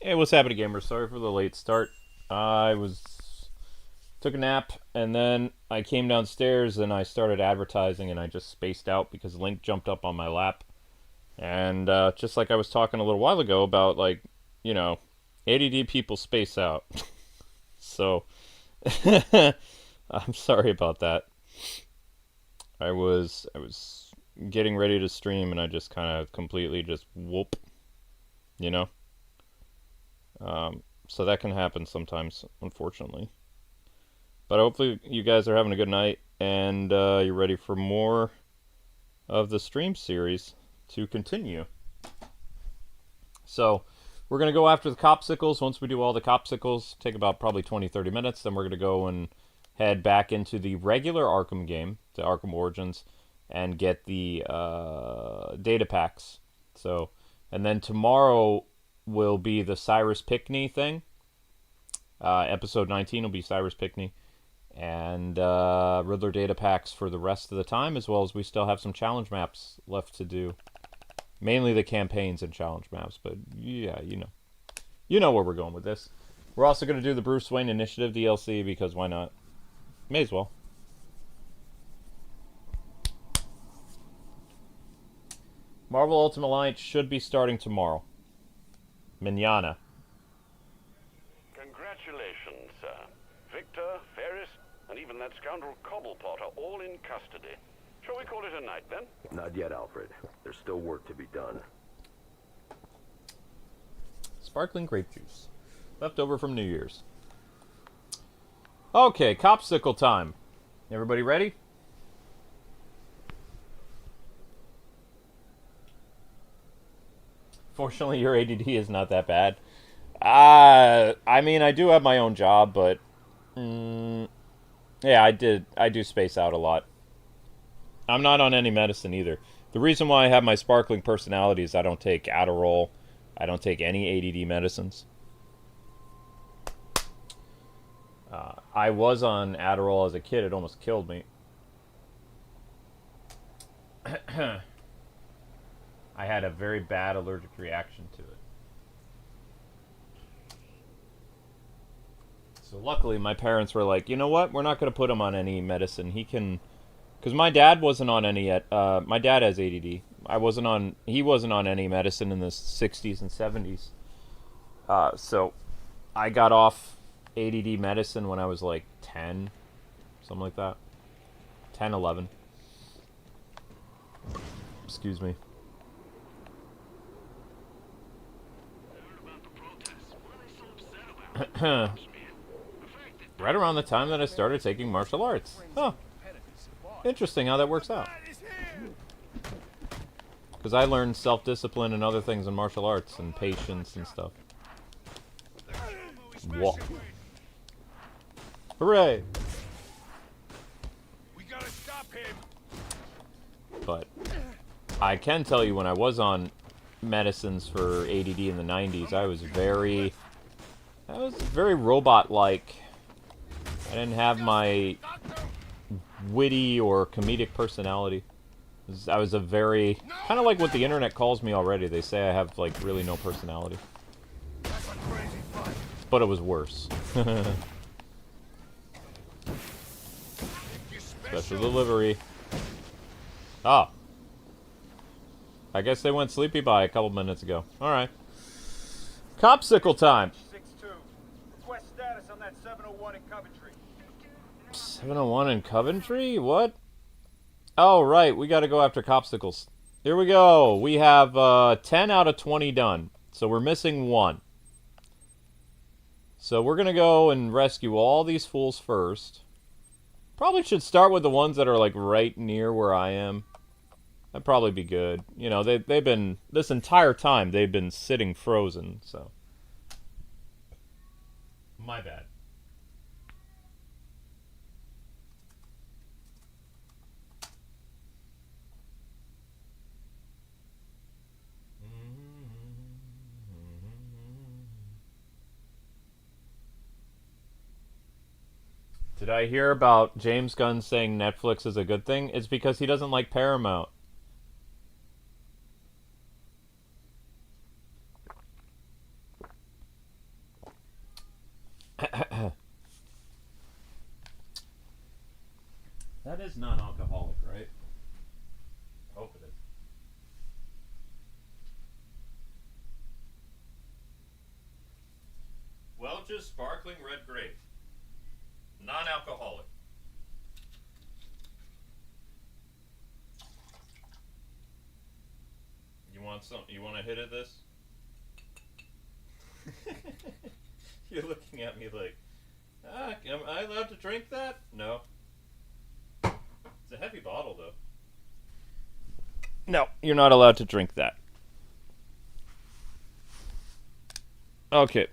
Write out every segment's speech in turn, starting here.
Hey, what's happening, gamers? Sorry for the late start. I took a nap, and then I came downstairs and I started advertising, and I just spaced out because Link jumped up on my lap. And just like I was talking a little while ago about, like, you know, ADD people space out. So, I'm sorry about that. I was getting ready to stream, and I just kind of completely just whoop, you know. So that can happen sometimes, unfortunately. But hopefully you guys are having a good night, and you're ready for more of the stream series to continue. So we're going to go after the copsicles. Once we do all the copsicles, take about probably 20-30 minutes, then we're going to go and head back into the regular Arkham game, the Arkham Origins, and get the data packs. So, and then tomorrow will be the Cyrus Pickney thing. Episode 19 will be Cyrus Pickney. And Riddler data packs for the rest of the time, as well as we still have some challenge maps left to do. Mainly the campaigns and challenge maps, but yeah, you know. You know where we're going with this. We're also going to do the Bruce Wayne Initiative DLC, because why not? May as well. Marvel Ultimate Alliance should be starting tomorrow. Manana. Congratulations, sir. Victor, Ferris, and even that scoundrel Cobblepot are all in custody. Shall we call it a night, then? Not yet, Alfred. There's still work to be done. Sparkling grape juice. Left over from New Year's. Okay, Copsicle time. Everybody ready? Fortunately, your ADD is not that bad. I mean, I do have my own job, but yeah, I do space out a lot. I'm not on any medicine either. The reason why I have my sparkling personality is I don't take Adderall. I don't take any ADD medicines. I was on Adderall as a kid. It almost killed me. I had a very bad allergic reaction to it. So luckily, my parents were like, you know what? We're not going to put him on any medicine. He can... Because my dad wasn't on any yet. My dad has ADD. He wasn't on any medicine in the 60s and 70s. So I got off ADD medicine when I was like 10. Something like that. 10, 11. Excuse me. Right around the time that I started taking martial arts. Huh. Interesting how that works out. Because I learned self-discipline and other things in martial arts and patience and stuff. Whoa. Hooray! We gotta stop him. But I can tell you when I was on medicines for ADD in the 90s, I was very robot-like. I didn't have my witty or comedic personality. I was a very... kind of like what the internet calls me already. They say I have, like, really no personality. But it was worse. Special delivery. Ah. I guess they went sleepy by a couple minutes ago. Alright. Copsicle time. 6-2. Request status on that 701 in Coventry. 701 in Coventry? What? Oh, right. We got to go after Copsicles. Here we go. We have 10 out of 20 done. So we're missing one. So we're going to go and rescue all these fools first. Probably should start with the ones that are like right near where I am. That'd probably be good. You know, they've been... this entire time, they've been sitting frozen, so... My bad. Did I hear about James Gunn saying Netflix is a good thing? It's because he doesn't like Paramount. is non-alcoholic, right? I hope it is. Welch's Sparkling Red Grape. Non-alcoholic. You want some? You want a hit of this? You're looking at me like, am I allowed to drink that? No. It's a heavy bottle, though. No, you're not allowed to drink that. Okay. It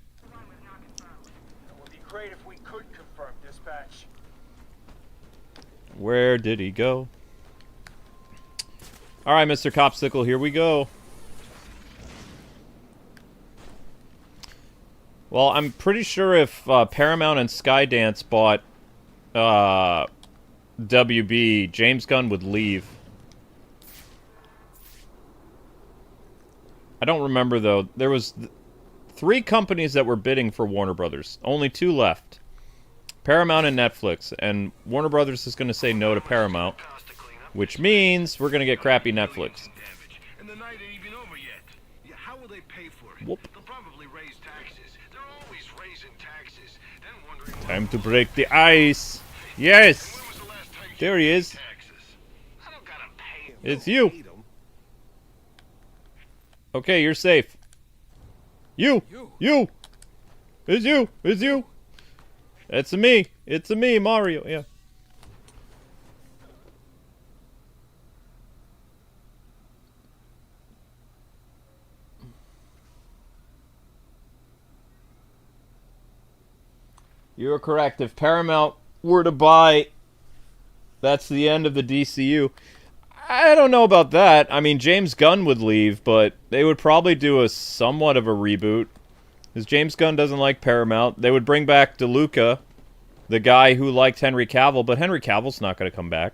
would be great if we could confirm dispatch. Where did he go? All right, Mr. Copsicle, here we go. Well, I'm pretty sure if Paramount and Skydance bought WB, James Gunn would leave. I don't remember, though. There was 3 companies that were bidding for Warner Brothers. Only 2 left. Paramount and Netflix. And Warner Brothers is going to say no to Paramount, which means we're going to get crappy Netflix. And the night ain't even over yet. Yeah, how will they pay for it? Whoop. They'll probably raise taxes. They're always raising taxes. Then wondering Time to break the ice. Yes. when was the last time you There he paid is. taxes? I don't gotta pay 'em. It's you. Okay, you're safe. You. It's you. It's you. It's me. It's me, Mario. Yeah. You're correct. If Paramount were to buy, that's the end of the DCU. I don't know about that. I mean, James Gunn would leave, but they would probably do a somewhat of a reboot. Because James Gunn doesn't like Paramount. They would bring back DeLuca, the guy who liked Henry Cavill, but Henry Cavill's not going to come back.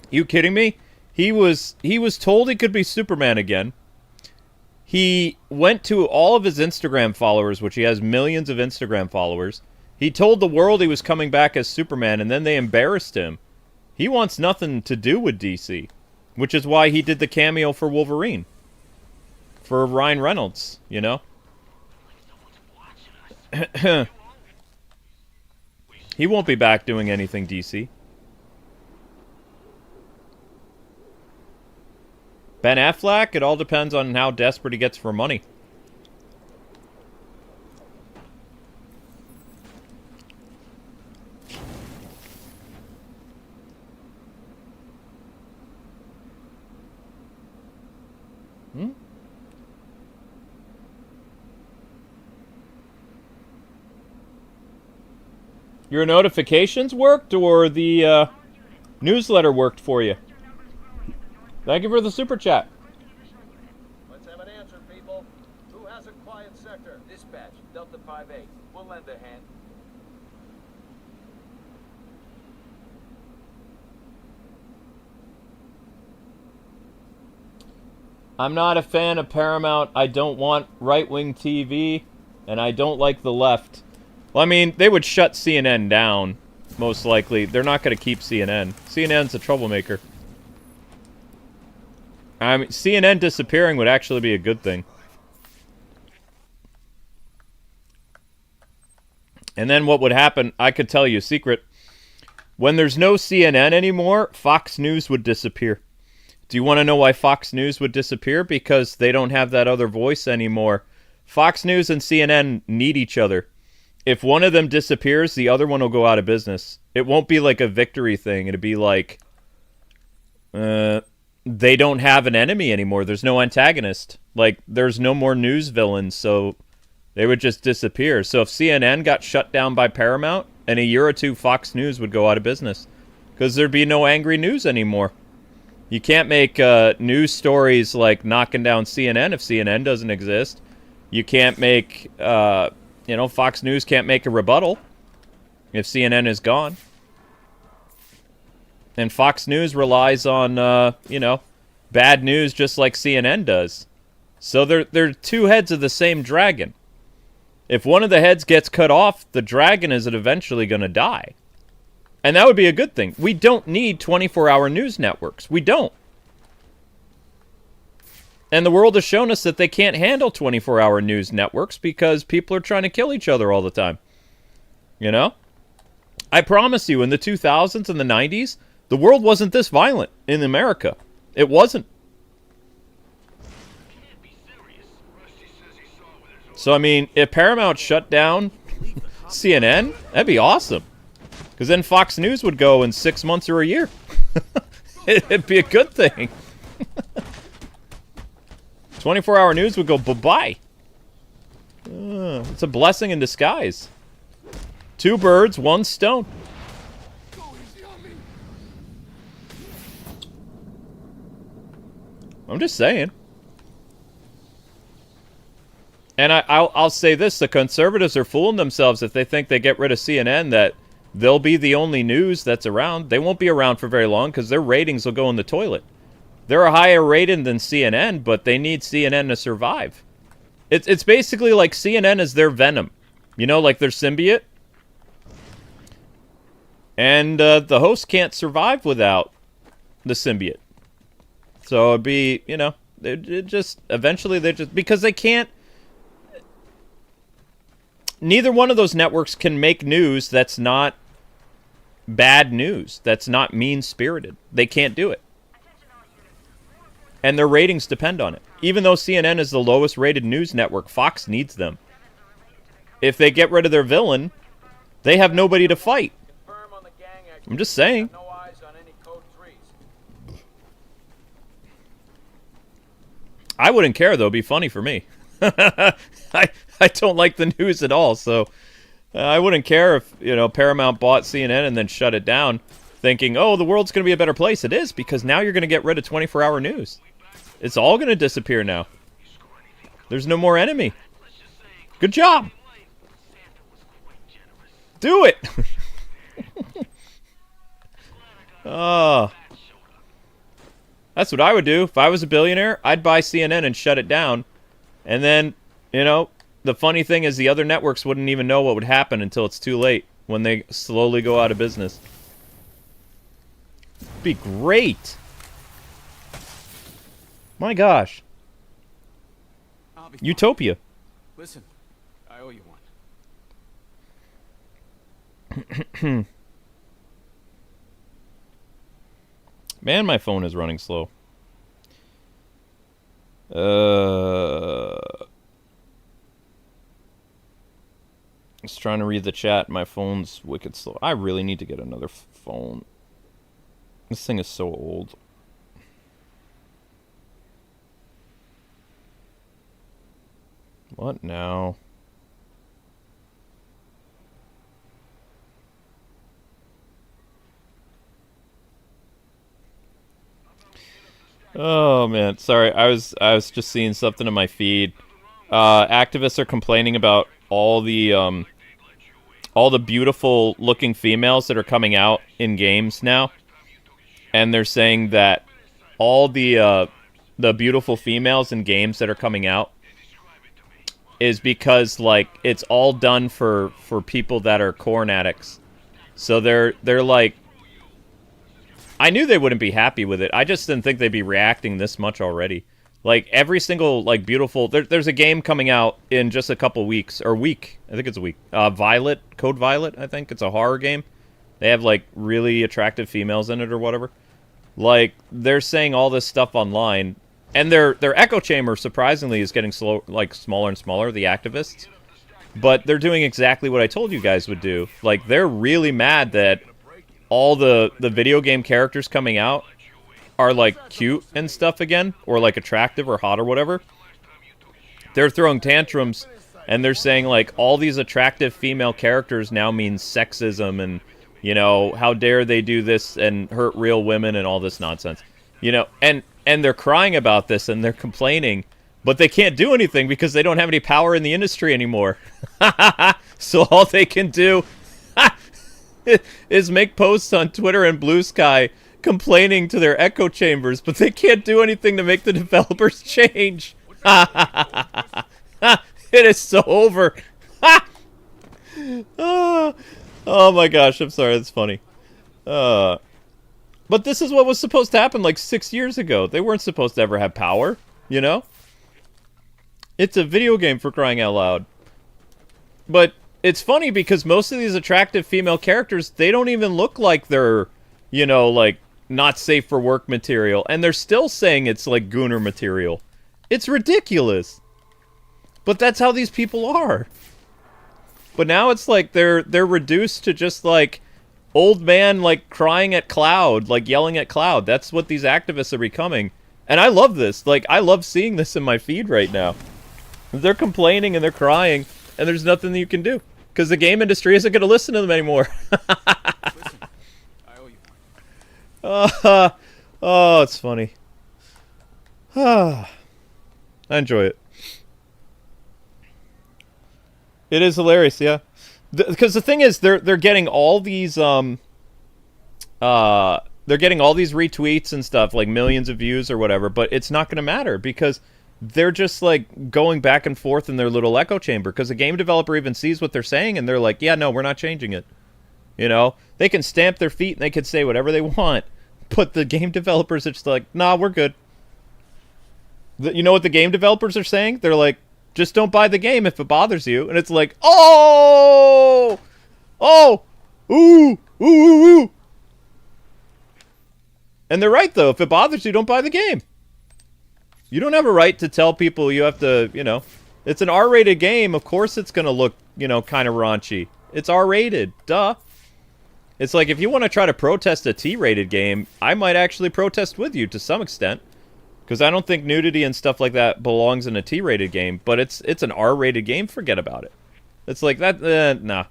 You kidding me? He was told he could be Superman again. He went to all of his Instagram followers, which he has millions of Instagram followers. He told the world he was coming back as Superman, and then they embarrassed him. He wants nothing to do with DC, which is why he did the cameo for Wolverine. For Ryan Reynolds, you know? He won't be back doing anything DC. Ben Affleck, it all depends on how desperate he gets for money. Your notifications worked, or the newsletter worked for you? Thank you for the super chat. Let's have an answer, people. Who has a quiet sector? Dispatch, Delta 5-8. We'll lend a hand. I'm not a fan of Paramount. I don't want right-wing TV, and I don't like the left. Well, I mean, they would shut CNN down, most likely. They're not going to keep CNN. CNN's a troublemaker. I mean, CNN disappearing would actually be a good thing. And then what would happen, I could tell you a secret. When there's no CNN anymore, Fox News would disappear. Do you want to know why Fox News would disappear? Because they don't have that other voice anymore. Fox News and CNN need each other. If one of them disappears, the other one will go out of business. It won't be like a victory thing. It'll be like, they don't have an enemy anymore. There's no antagonist. Like, there's no more news villains, so they would just disappear. So if CNN got shut down by Paramount, in a year or two, Fox News would go out of business. Because there'd be no angry news anymore. You can't make news stories like knocking down CNN if CNN doesn't exist. You can't make, Fox News can't make a rebuttal if CNN is gone. And Fox News relies on, bad news just like CNN does. So they're two heads of the same dragon. If one of the heads gets cut off, the dragon is eventually going to die. And that would be a good thing. We don't need 24-hour news networks. We don't. And the world has shown us that they can't handle 24-hour news networks because people are trying to kill each other all the time. You know? I promise you, in the 2000s and the 90s, the world wasn't this violent in America. It wasn't. So, I mean, if Paramount shut down CNN, that'd be awesome. Because then Fox News would go in 6 months or a year. It'd be a good thing. 24-hour news would go bye-bye. It's a blessing in disguise. 2 birds, 1 stone. I'm just saying. And I'll say this, the conservatives are fooling themselves if they think they get rid of CNN, that they'll be the only news that's around. They won't be around for very long because their ratings will go in the toilet. They're a higher rated than CNN, but they need CNN to survive. It's basically like CNN is their Venom. You know, like their symbiote. And the host can't survive without the symbiote. So it'd be, you know, eventually they just, because they can't, neither one of those networks can make news that's not bad news, that's not mean-spirited. They can't do it. And their ratings depend on it. Even though CNN is the lowest rated news network, Fox needs them. If they get rid of their villain, they have nobody to fight. I'm just saying. I wouldn't care, though. It'd be funny for me. I don't like the news at all, so I wouldn't care if, you know, Paramount bought CNN and then shut it down, thinking, oh, the world's going to be a better place. It is, because now you're going to get rid of 24-hour news. It's all going to disappear now. There's no more enemy. Good job. Do it. Oh. That's what I would do. If I was a billionaire, I'd buy CNN and shut it down. And then, you know, the funny thing is the other networks wouldn't even know what would happen until it's too late, when they slowly go out of business. It'd be great. My gosh. Utopia. Listen, I owe you one. Man, my phone is running slow. Just trying to read the chat. My phone's wicked slow. I really need to get another phone. This thing is so old. What now? Oh man, sorry. I was just seeing something in my feed. Activists are complaining about all the beautiful looking females that are coming out in games now, and they're saying that all the beautiful females in games that are coming out is because, like, it's all done for people that are corn addicts. So they're like, I knew they wouldn't be happy with it. I just didn't think they'd be reacting this much already. Like, every single, like, beautiful... There's a game coming out in just a couple weeks. Or week. I think it's a week. Violet. Code Violet, I think. It's a horror game. They have, like, really attractive females in it or whatever. Like, they're saying all this stuff online. And their echo chamber, surprisingly, is getting smaller and smaller, the activists. But they're doing exactly what I told you guys would do. Like, they're really mad that all the video game characters coming out are, like, cute and stuff again, or, like, attractive or hot or whatever. They're throwing tantrums, and they're saying, like, all these attractive female characters now mean sexism, and, you know, how dare they do this and hurt real women and all this nonsense. You know, and they're crying about this, and they're complaining, but they can't do anything because they don't have any power in the industry anymore. So all they can do is make posts on Twitter and Blue Sky complaining to their echo chambers, but they can't do anything to make the developers change. It is so over. Oh my gosh, I'm sorry, that's funny. But this is what was supposed to happen like 6 years ago. They weren't supposed to ever have power, you know? It's a video game, for crying out loud. But it's funny because most of these attractive female characters, they don't even look like they're, you know, like, not safe for work material. And they're still saying it's like gooner material. It's ridiculous. But that's how these people are. But now it's like they're reduced to just like old man like crying at cloud, like yelling at cloud. That's what these activists are becoming. And I love this. Like, I love seeing this in my feed right now. They're complaining and they're crying, and there's nothing that you can do. Because the game industry isn't going to listen to them anymore. Listen, I owe you. Oh, it's funny. I enjoy it. It is hilarious, yeah. Because the thing is, they're getting all these they're getting all these retweets and stuff, like millions of views or whatever. But it's not going to matter because they're just like going back and forth in their little echo chamber. Because the game developer even sees what they're saying, and they're like, "Yeah, no, we're not changing it." You know, they can stamp their feet and they can say whatever they want, but the game developers are just like, "Nah, we're good." You know what the game developers are saying? They're like, just don't buy the game if it bothers you. And it's like, oh! Oh! Ooh! Ooh! Ooh! Ooh! And they're right, though. If it bothers you, don't buy the game. You don't have a right to tell people you have to, you know. It's an R-rated game. Of course it's going to look, you know, kind of raunchy. It's R-rated. Duh. It's like, if you want to try to protest a T-rated game, I might actually protest with you to some extent. Because I don't think nudity and stuff like that belongs in a T-rated game, but it's an R-rated game. Forget about it. It's like that. Nah.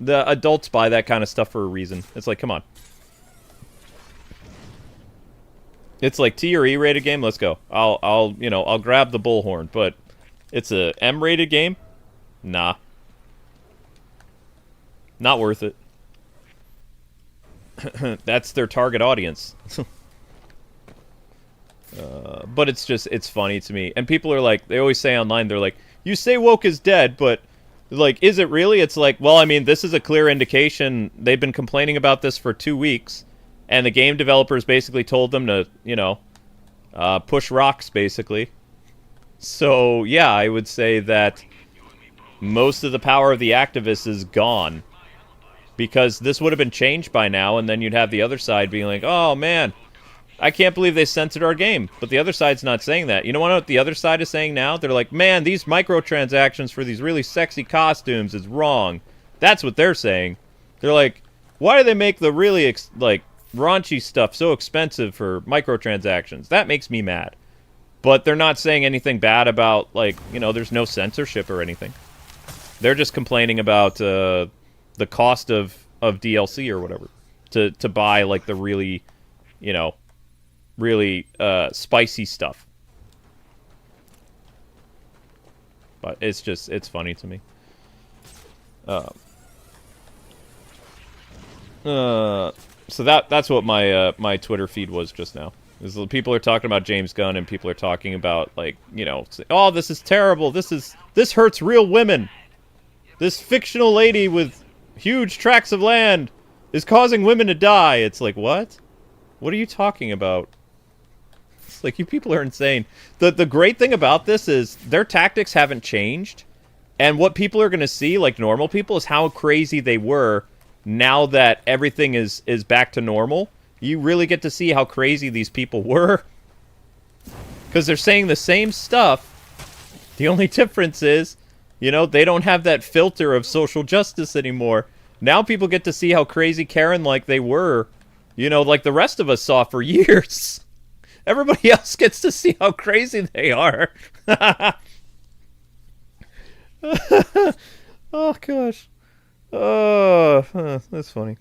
The adults buy that kind of stuff for a reason. It's like, come on. It's like T or E-rated game. Let's go. I'll grab the bullhorn, but it's a M-rated game. Nah. Not worth it. That's their target audience. But it's funny to me. And people are like, they always say online, they're like, you say woke is dead, but, like, is it really? It's like, well, I mean, this is a clear indication. They've been complaining about this for 2 weeks, and the game developers basically told them to, you know, push rocks, basically. So, yeah, I would say that most of the power of the activists is gone. Because this would have been changed by now, and then you'd have the other side being like, oh, man, I can't believe they censored our game. But the other side's not saying that. You know what the other side is saying now? They're like, man, these microtransactions for these really sexy costumes is wrong. That's what they're saying. They're like, why do they make the really, like, raunchy stuff so expensive for microtransactions? That makes me mad. But they're not saying anything bad about, like, you know, there's no censorship or anything. They're just complaining about the cost of DLC or whatever. To buy, like, the really, you know, really spicy stuff. But it's funny to me. So that's what my Twitter feed was just now. Is people are talking about James Gunn, and people are talking about, like, you know, oh, this is terrible. This hurts real women. This fictional lady with huge tracts of land is causing women to die. It's like, what? What are you talking about? It's like, you people are insane. The great thing about this is their tactics haven't changed. And what people are going to see, like normal people, is how crazy they were now that everything is back to normal. You really get to see how crazy these people were. Because they're saying the same stuff. The only difference is, you know, they don't have that filter of social justice anymore. Now people get to see how crazy Karen-like they were. You know, like the rest of us saw for years. Everybody else gets to see how crazy they are. Oh, gosh. Oh, that's funny.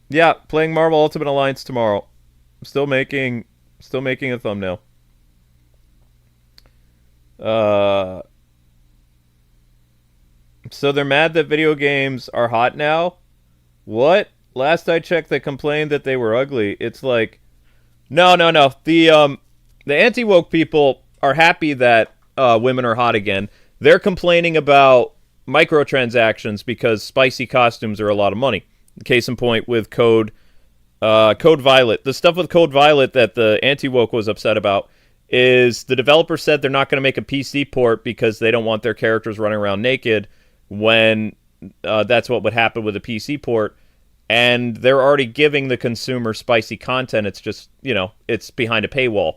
Yeah, playing Marvel Ultimate Alliance tomorrow. I'm still making a thumbnail. So they're mad that video games are hot now? What? Last I checked, they complained that they were ugly. It's like, no. The anti-woke people are happy that women are hot again. They're complaining about microtransactions because spicy costumes are a lot of money. Case in point with Code Violet. The stuff with Code Violet that the anti-woke was upset about is the developer said they're not going to make a PC port because they don't want their characters running around naked when that's what would happen with a PC port. And they're already giving the consumer spicy content. It's just, it's behind a paywall.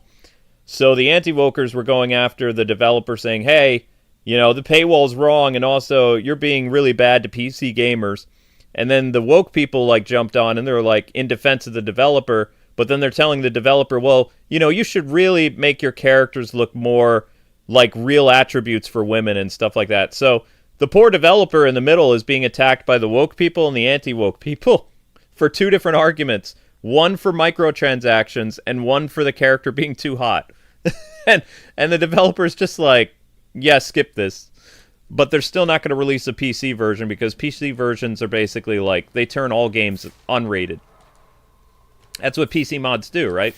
So the anti-wokers were going after the developer saying, hey, the paywall's wrong, and also you're being really bad to PC gamers. And then the woke people jumped on and they're in defense of the developer, but then they're telling the developer, well, you should really make your characters look more like real attributes for women and stuff like that. So the poor developer in the middle is being attacked by the woke people and the anti-woke people for two different arguments. One for microtransactions and one for the character being too hot. and the developer's just yeah, skip this. But they're still not going to release a PC version because PC versions are basically they turn all games unrated. That's what PC mods do, right?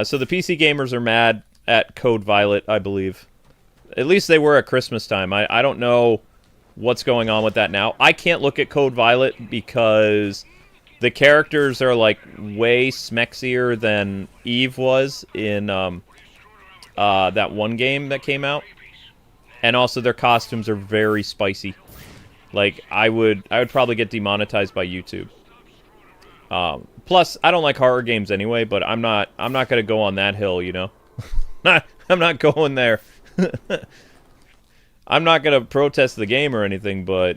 So the PC gamers are mad at Code Violet, I believe. At least they were at Christmas time. I don't know what's going on with that now. I can't look at Code Violet because the characters are way smexier than Eve was in that one game that came out. And also their costumes are very spicy. I would probably get demonetized by YouTube. Plus, I don't like horror games anyway, but I'm not gonna go on that hill, I'm not going there. I'm not gonna protest the game or anything, but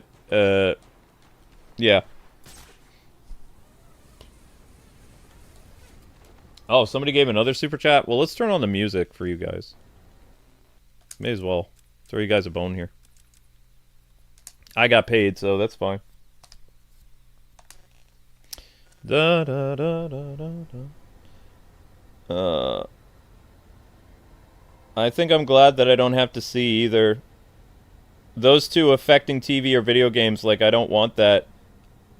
yeah. Oh, somebody gave another super chat? Well, let's turn on the music for you guys. May as well. Throw you guys a bone here. I got paid, so that's fine. Da da da da da da. I think I'm glad that I don't have to see either those two affecting TV or video games. I don't want that.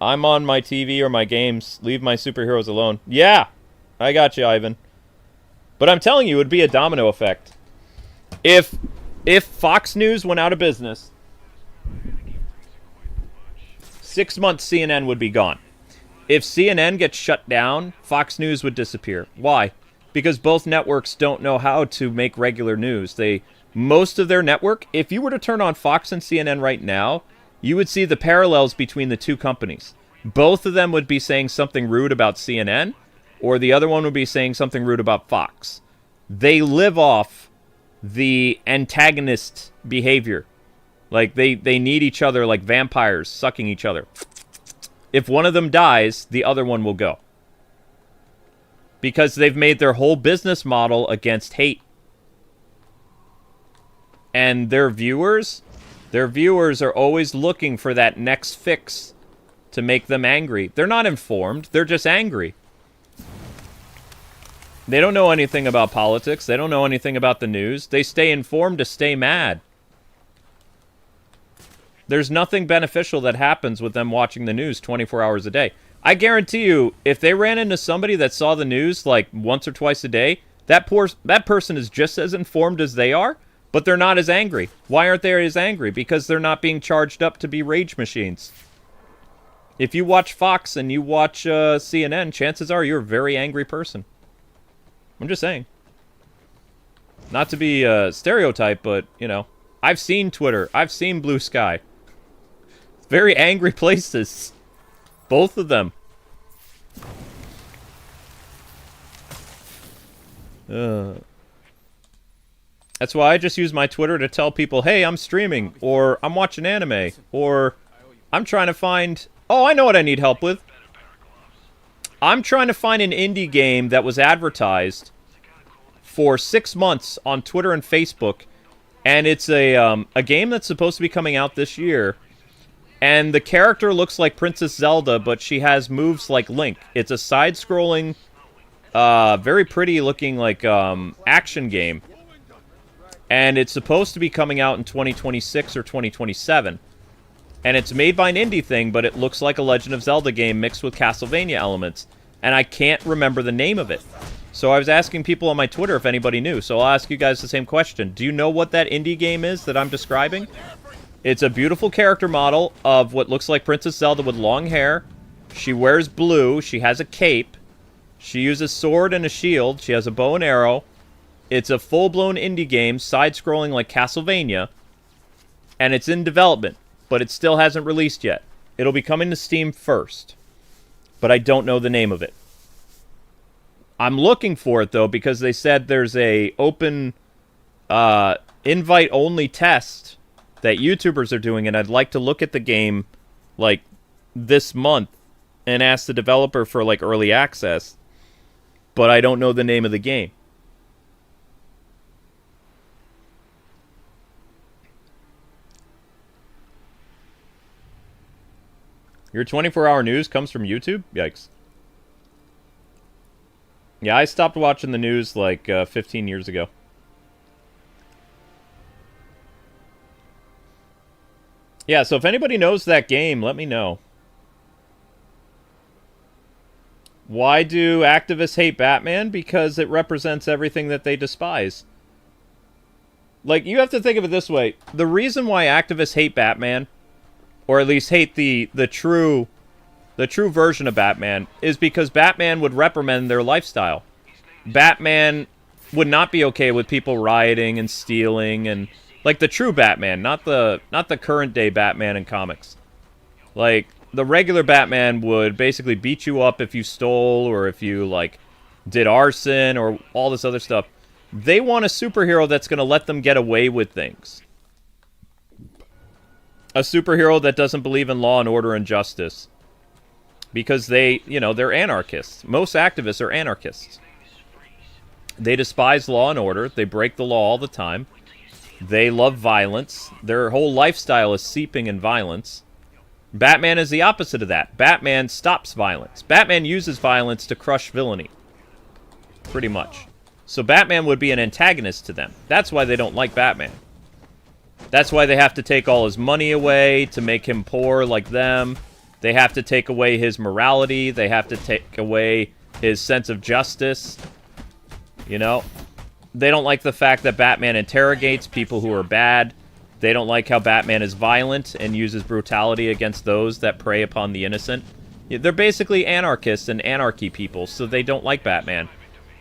I'm on my TV or my games. Leave my superheroes alone. Yeah, I got you, Ivan. But I'm telling you, it would be a domino effect. If Fox News went out of business, 6 months CNN would be gone. If CNN gets shut down, Fox News would disappear. Why? Because both networks don't know how to make regular news. Most of their network, if you were to turn on Fox and CNN right now, you would see the parallels between the two companies. Both of them would be saying something rude about CNN, or the other one would be saying something rude about Fox. They live off the antagonist behavior. They need each other like vampires sucking each other. If one of them dies, the other one will go. Because they've made their whole business model against hate. And their viewers are always looking for that next fix to make them angry. They're not informed, they're just angry. They don't know anything about politics. They don't know anything about the news. They stay informed to stay mad. There's nothing beneficial that happens with them watching the news 24 hours a day. I guarantee you, if they ran into somebody that saw the news once or twice a day, that person is just as informed as they are, but they're not as angry. Why aren't they as angry? Because they're not being charged up to be rage machines. If you watch Fox and you watch CNN, chances are you're a very angry person. I'm just saying. Not to be a stereotype, but, I've seen Twitter. I've seen Blue Sky. Very angry places. Both of them. That's why I just use my Twitter to tell people, hey, I'm streaming, or I'm watching anime, or I'm trying to find... Oh, I know what I need help with. I'm trying to find an indie game that was advertised for 6 months on Twitter and Facebook, and it's a game that's supposed to be coming out this year, and the character looks like Princess Zelda, but she has moves like Link. It's a side-scrolling, very pretty-looking action game, and it's supposed to be coming out in 2026 or 2027. And it's made by an indie thing, but it looks like a Legend of Zelda game mixed with Castlevania elements. And I can't remember the name of it. So I was asking people on my Twitter if anybody knew. So I'll ask you guys the same question. Do you know what that indie game is that I'm describing? It's a beautiful character model of what looks like Princess Zelda with long hair. She wears blue. She has a cape. She uses sword and a shield. She has a bow and arrow. It's a full-blown indie game, side-scrolling like Castlevania. And it's in development, but it still hasn't released yet. It'll be coming to Steam first. But I don't know the name of it. I'm looking for it, though, because they said there's a open invite-only test that YouTubers are doing, and I'd like to look at the game, like, this month and ask the developer for, like, early access. But I don't know the name of the game. Your 24-hour news comes from YouTube? Yikes. Yeah, I stopped watching the news like 15 years ago. Yeah, so if anybody knows that game, let me know. Why do activists hate Batman? Because it represents everything that they despise. Like, you have to think of it this way. The reason why activists hate Batman, or at least hate the true version of Batman, is because Batman would reprimand their lifestyle. Batman would not be okay with people rioting and stealing, and like the true Batman, not the current day Batman in comics. Like, the regular Batman would basically beat you up if you stole, or if you, like, did arson, or all this other stuff. They want a superhero that's going to let them get away with things. A superhero that doesn't believe in law and order and justice. Because they, you know, they're anarchists. Most activists are anarchists. They despise law and order. They break the law all the time. They love violence. Their whole lifestyle is seeping in violence. Batman is the opposite of that. Batman stops violence. Batman uses violence to crush villainy. Pretty much. So Batman would be an antagonist to them. That's why they don't like Batman. That's why they have to take all his money away to make him poor like them. They have to take away his morality. They have to take away his sense of justice. You know? They don't like the fact that Batman interrogates people who are bad. They don't like how Batman is violent and uses brutality against those that prey upon the innocent. They're basically anarchists and anarchy people, so they don't like Batman.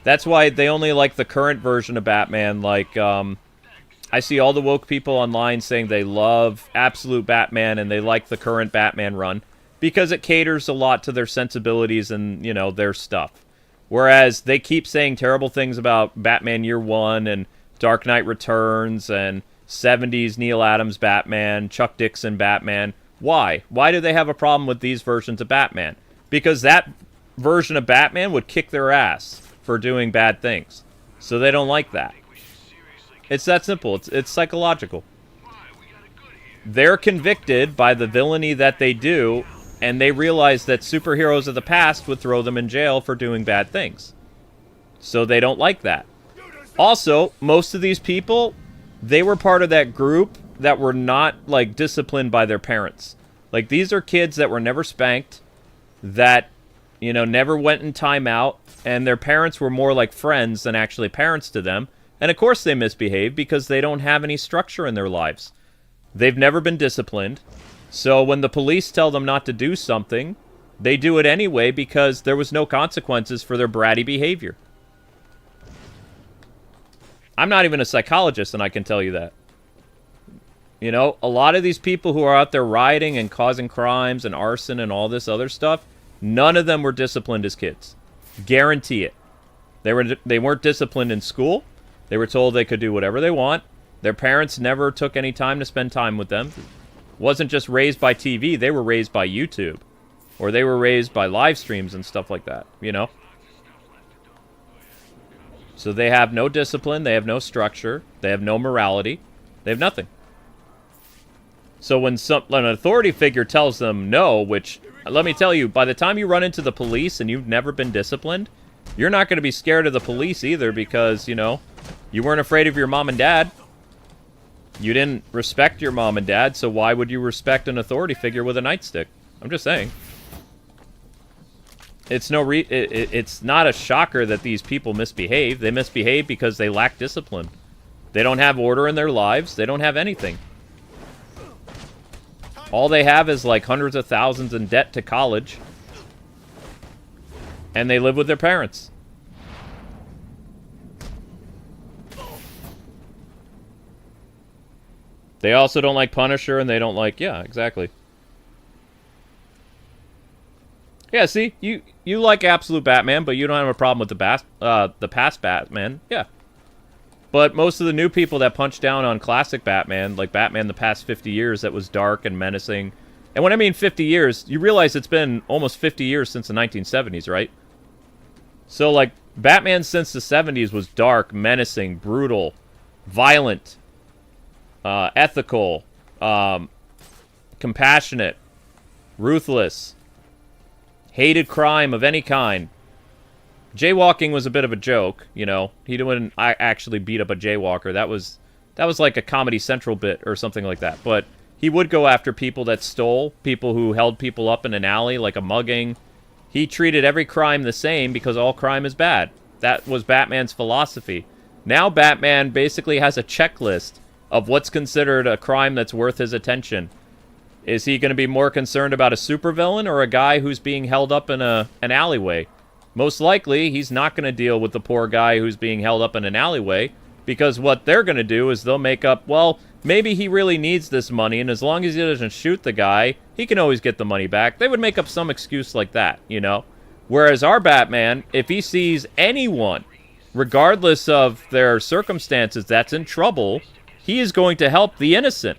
That's why they only like the current version of Batman. Like, I see all the woke people online saying they love Absolute Batman and they like the current Batman run because it caters a lot to their sensibilities and, you know, their stuff. Whereas they keep saying terrible things about Batman Year One and Dark Knight Returns and 70s Neil Adams Batman, Chuck Dixon Batman. Why? Why do they have a problem with these versions of Batman? Because that version of Batman would kick their ass for doing bad things. So they don't like that. It's that simple. It's psychological. They're convicted by the villainy that they do, and they realize that superheroes of the past would throw them in jail for doing bad things. So they don't like that. Also, most of these people, they were part of that group that were not, like, disciplined by their parents. Like, these are kids that were never spanked, that, you know, never went in timeout, and their parents were more like friends than actually parents to them. And of course they misbehave because they don't have any structure in their lives. They've never been disciplined. So when the police tell them not to do something, they do it anyway because there was no consequences for their bratty behavior. I'm not even a psychologist, and I can tell you that. You know, a lot of these people who are out there rioting and causing crimes and arson and all this other stuff, none of them were disciplined as kids. Guarantee it. They weren't disciplined in school. They were told they could do whatever they want. Their parents never took any time to spend time with them. Wasn't just raised by TV. They were raised by YouTube. Or they were raised by live streams and stuff like that, you know? So they have no discipline. They have no structure. They have no morality. They have nothing. So when an authority figure tells them no, which, let me tell you, by the time you run into the police and you've never been disciplined, you're not going to be scared of the police either because, you know, you weren't afraid of your mom and dad. You didn't respect your mom and dad, so why would you respect an authority figure with a nightstick? I'm just saying. It's not a shocker that these people misbehave. They misbehave because they lack discipline. They don't have order in their lives. They don't have anything. All they have is like hundreds of thousands in debt to college. And they live with their parents. They also don't like Punisher, and they don't like... Yeah, exactly. Yeah, see? You like Absolute Batman, but you don't have a problem with the past Batman. Yeah. But most of the new people that punch down on classic Batman, like Batman the past 50 years that was dark and menacing... And when I mean 50 years, you realize it's been almost 50 years since the 1970s, right? So, like, Batman since the 70s was dark, menacing, brutal, violent, ethical, compassionate, ruthless, hated crime of any kind. Jaywalking was a bit of a joke, you know. He didn't actually beat up a jaywalker. That was like a Comedy Central bit or something like that. But he would go after people that stole, people who held people up in an alley, like a mugging. He treated every crime the same because all crime is bad. That was Batman's philosophy. Now Batman basically has a checklist of what's considered a crime that's worth his attention. Is he going to be more concerned about a supervillain or a guy who's being held up in an alleyway? Most likely, he's not going to deal with the poor guy who's being held up in an alleyway, because what they're going to do is they'll make up, well, maybe he really needs this money, and as long as he doesn't shoot the guy, he can always get the money back. They would make up some excuse like that, you know? Whereas our Batman, if he sees anyone, regardless of their circumstances, that's in trouble, he is going to help the innocent.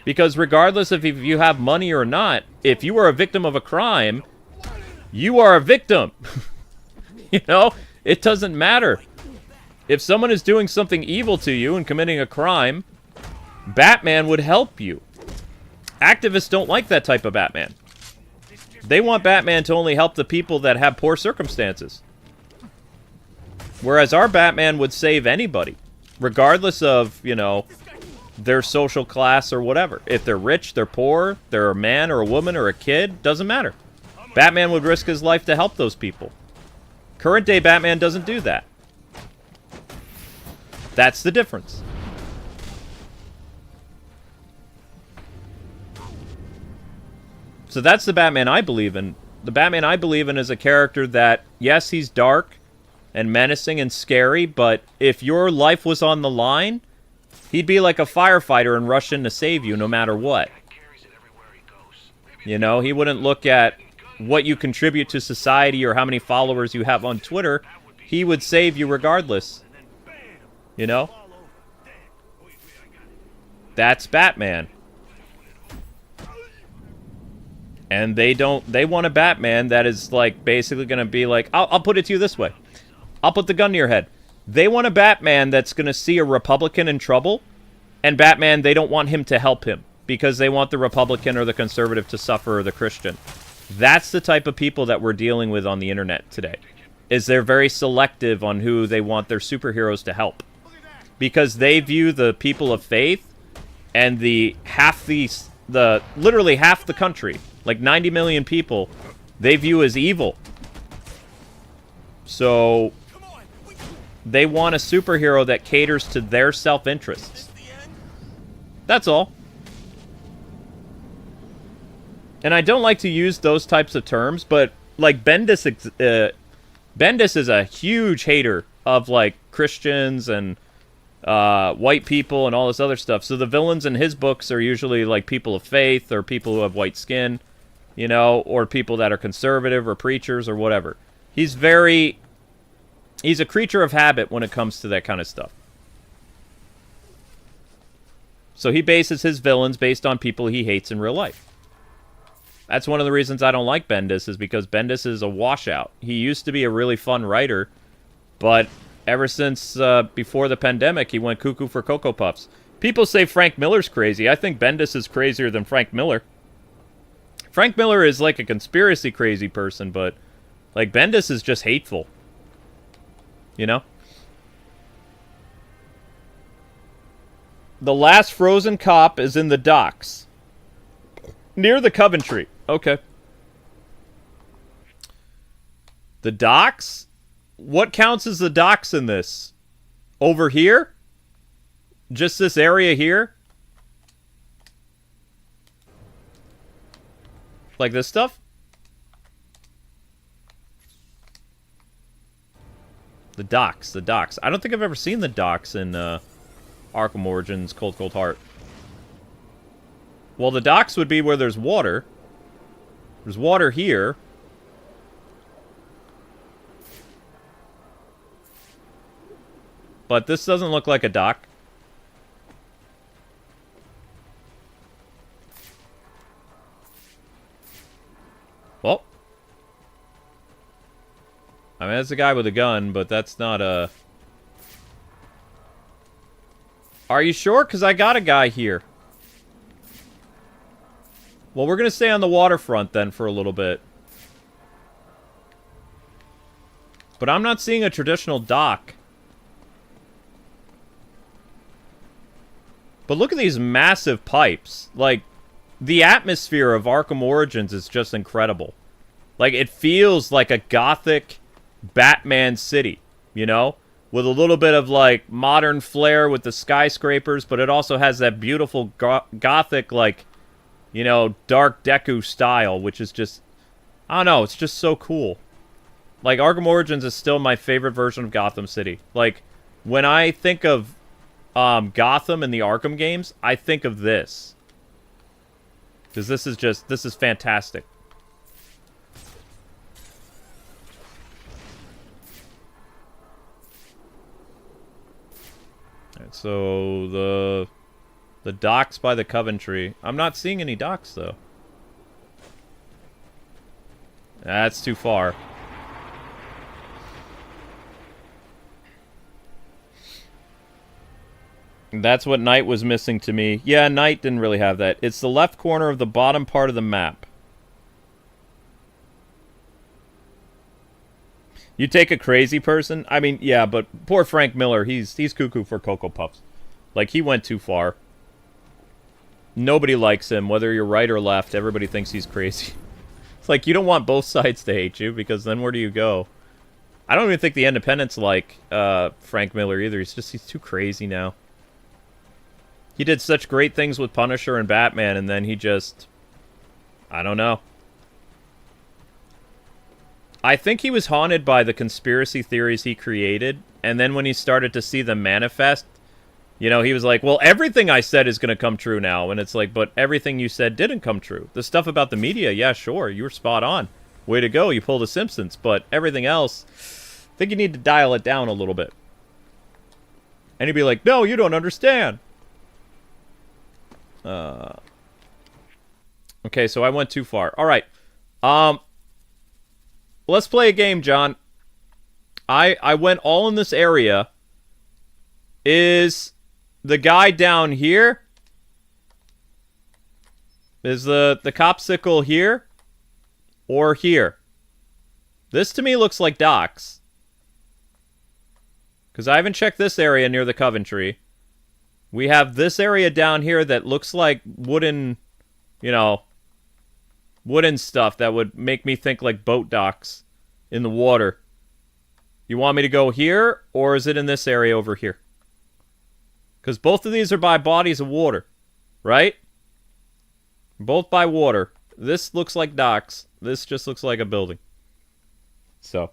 Because regardless of if you have money or not, if you are a victim of a crime, you are a victim. You know? It doesn't matter. If someone is doing something evil to you and committing a crime, Batman would help you. Activists don't like that type of Batman. They want Batman to only help the people that have poor circumstances. Whereas our Batman would save anybody, regardless of, you know, their social class or whatever. If they're rich, they're poor, they're a man or a woman or a kid, doesn't matter. Batman would risk his life to help those people. Current day Batman doesn't do that. That's the difference. So that's the Batman I believe in. The Batman I believe in is a character that, yes, he's dark and menacing and scary, but if your life was on the line, he'd be like a firefighter and rush in to save you no matter what. You know, he wouldn't look at what you contribute to society or how many followers you have on Twitter. He would save you regardless. You know? That's Batman. And they want a Batman that is like basically going to be like, I'll put it to you this way. I'll put the gun to your head. They want a Batman that's going to see a Republican in trouble, and Batman, they don't want him to help him because they want the Republican or the conservative to suffer or the Christian. That's the type of people that we're dealing with on the internet today. Is they're very selective on who they want their superheroes to help. Because they view the people of faith and literally half the country, like 90 million people, they view as evil. So they want a superhero that caters to their self-interests. That's all. And I don't like to use those types of terms, but like Bendis is a huge hater of like Christians and white people and all this other stuff. So the villains in his books are usually like people of faith or people who have white skin, you know, or people that are conservative or preachers or whatever. He's a creature of habit when it comes to that kind of stuff. So he bases his villains based on people he hates in real life. That's one of the reasons I don't like Bendis, is because Bendis is a washout. He used to be a really fun writer, but ever since before the pandemic, he went cuckoo for Cocoa Puffs. People say Frank Miller's crazy. I think Bendis is crazier than Frank Miller. Frank Miller is like a conspiracy crazy person, but like Bendis is just hateful. You know? The last frozen cop is in the docks. Near the Coventry. Okay. The docks? What counts as the docks in this? Over here? Just this area here? Like this stuff? The docks, the docks. I don't think I've ever seen the docks in Arkham Origins Cold Cold Heart. Well, the docks would be where there's water. There's water here. But this doesn't look like a dock. Well. I mean, that's a guy with a gun, but that's not a... Are you sure? Because I got a guy here. Well, we're going to stay on the waterfront then for a little bit. But I'm not seeing a traditional dock. But look at these massive pipes. Like, the atmosphere of Arkham Origins is just incredible. Like, it feels like a gothic Batman city, you know? With a little bit of, like, modern flair with the skyscrapers, but it also has that beautiful gothic, like, you know, dark deku style, which is just... I don't know, it's just so cool. Like, Arkham Origins is still my favorite version of Gotham City. Like, when I think of Gotham and the Arkham games, I think of this. Because this is fantastic. Alright, so the docks by the Coventry. I'm not seeing any docks, though. That's too far. That's what Night was missing to me. Yeah, Night didn't really have that. It's the left corner of the bottom part of the map. You take a crazy person? I mean, yeah, but poor Frank Miller, he's cuckoo for Cocoa Puffs. Like, he went too far. Nobody likes him, whether you're right or left. Everybody thinks he's crazy. It's like, you don't want both sides to hate you, because then where do you go? I don't even think the independents like Frank Miller either. He's too crazy now. He did such great things with Punisher and Batman, and then he just... I don't know. I think he was haunted by the conspiracy theories he created, and then when he started to see them manifest, you know, he was like, well, everything I said is going to come true now. And it's like, but everything you said didn't come true. The stuff about the media, yeah, sure, you were spot on. Way to go, you pulled a Simpsons. But everything else, I think you need to dial it down a little bit. And he'd be like, no, you don't understand. Okay, so I went too far. All right. Let's play a game, John. I went all in this area. Is the guy down here? Is the copsicle here? Or here? This to me looks like docks. Because I haven't checked this area near the Coventry. We have this area down here that looks like wooden, you know, wooden stuff that would make me think like boat docks in the water. You want me to go here, or is it in this area over here? Because both of these are by bodies of water, right? Both by water. This looks like docks. This just looks like a building. So.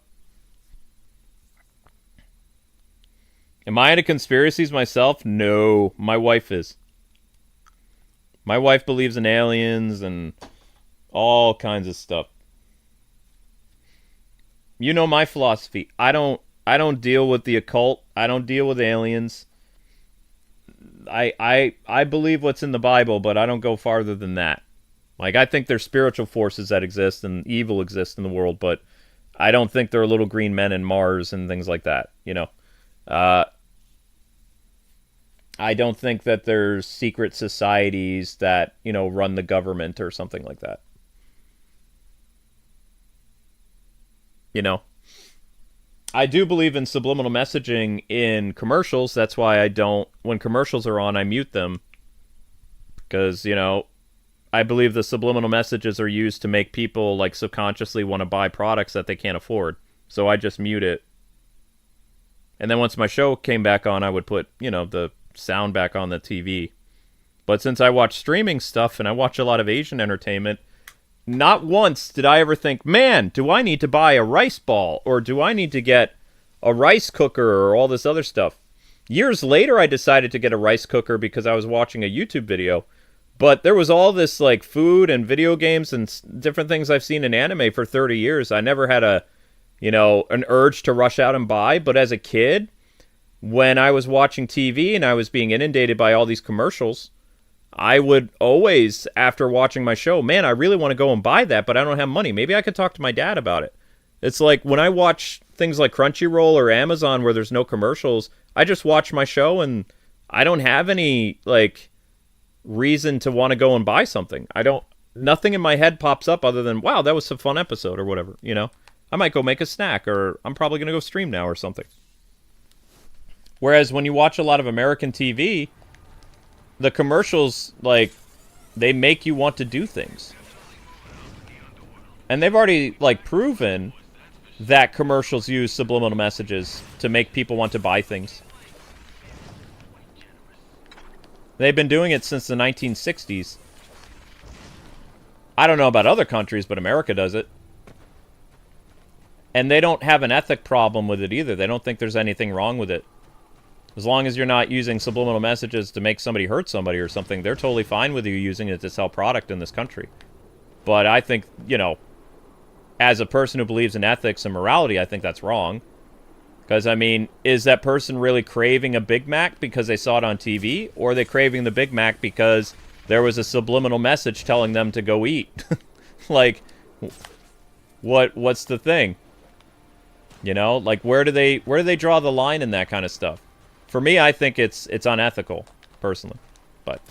Am I into conspiracies myself? No. My wife is. My wife believes in aliens and all kinds of stuff. You know my philosophy. I don't deal with the occult. I don't deal with aliens. I believe what's in the Bible, but I don't go farther than that. Like, I think there's spiritual forces that exist and evil exists in the world, but I don't think there are little green men in Mars and things like that, you know. I don't think that there's secret societies that, you know, run the government or something like that. You know, I do believe in subliminal messaging in commercials. That's why I don't, when commercials are on, I mute them. Because, you know, I believe the subliminal messages are used to make people, like, subconsciously want to buy products that they can't afford. So I just mute it. And then once my show came back on, I would put, you know, the sound back on the TV. But since I watch streaming stuff and I watch a lot of Asian entertainment, not once did I ever think, man, do I need to buy a rice ball? Or do I need to get a rice cooker or all this other stuff? Years later, I decided to get a rice cooker because I was watching a YouTube video. But there was all this like food and video games and different things I've seen in anime for 30 years. I never had an urge to rush out and buy. But as a kid, when I was watching TV and I was being inundated by all these commercials, I would always, after watching my show, man, I really want to go and buy that, but I don't have money. Maybe I could talk to my dad about it. It's like when I watch things like Crunchyroll or Amazon where there's no commercials, I just watch my show and I don't have any, like, reason to want to go and buy something. Nothing in my head pops up other than, wow, that was a fun episode or whatever, you know? I might go make a snack or I'm probably going to go stream now or something. Whereas when you watch a lot of American TV, the commercials, like, they make you want to do things. And they've already, like, proven that commercials use subliminal messages to make people want to buy things. They've been doing it since the 1960s. I don't know about other countries, but America does it. And they don't have an ethic problem with it either. They don't think there's anything wrong with it. As long as you're not using subliminal messages to make somebody hurt somebody or something, they're totally fine with you using it to sell product in this country. But I think, you know, as a person who believes in ethics and morality, I think that's wrong. Because, I mean, is that person really craving a Big Mac because they saw it on TV? Or are they craving the Big Mac because there was a subliminal message telling them to go eat? Like, what's the thing? You know, like, where do they draw the line in that kind of stuff? For me, I think it's unethical, personally. But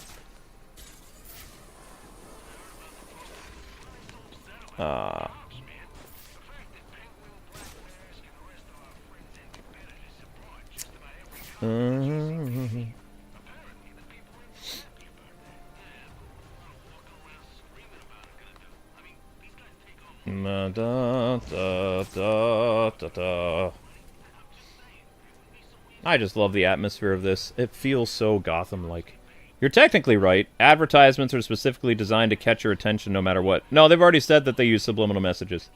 I just love the atmosphere of this. It feels so Gotham-like. You're technically right. Advertisements are specifically designed to catch your attention no matter what. No, they've already said that they use subliminal messages.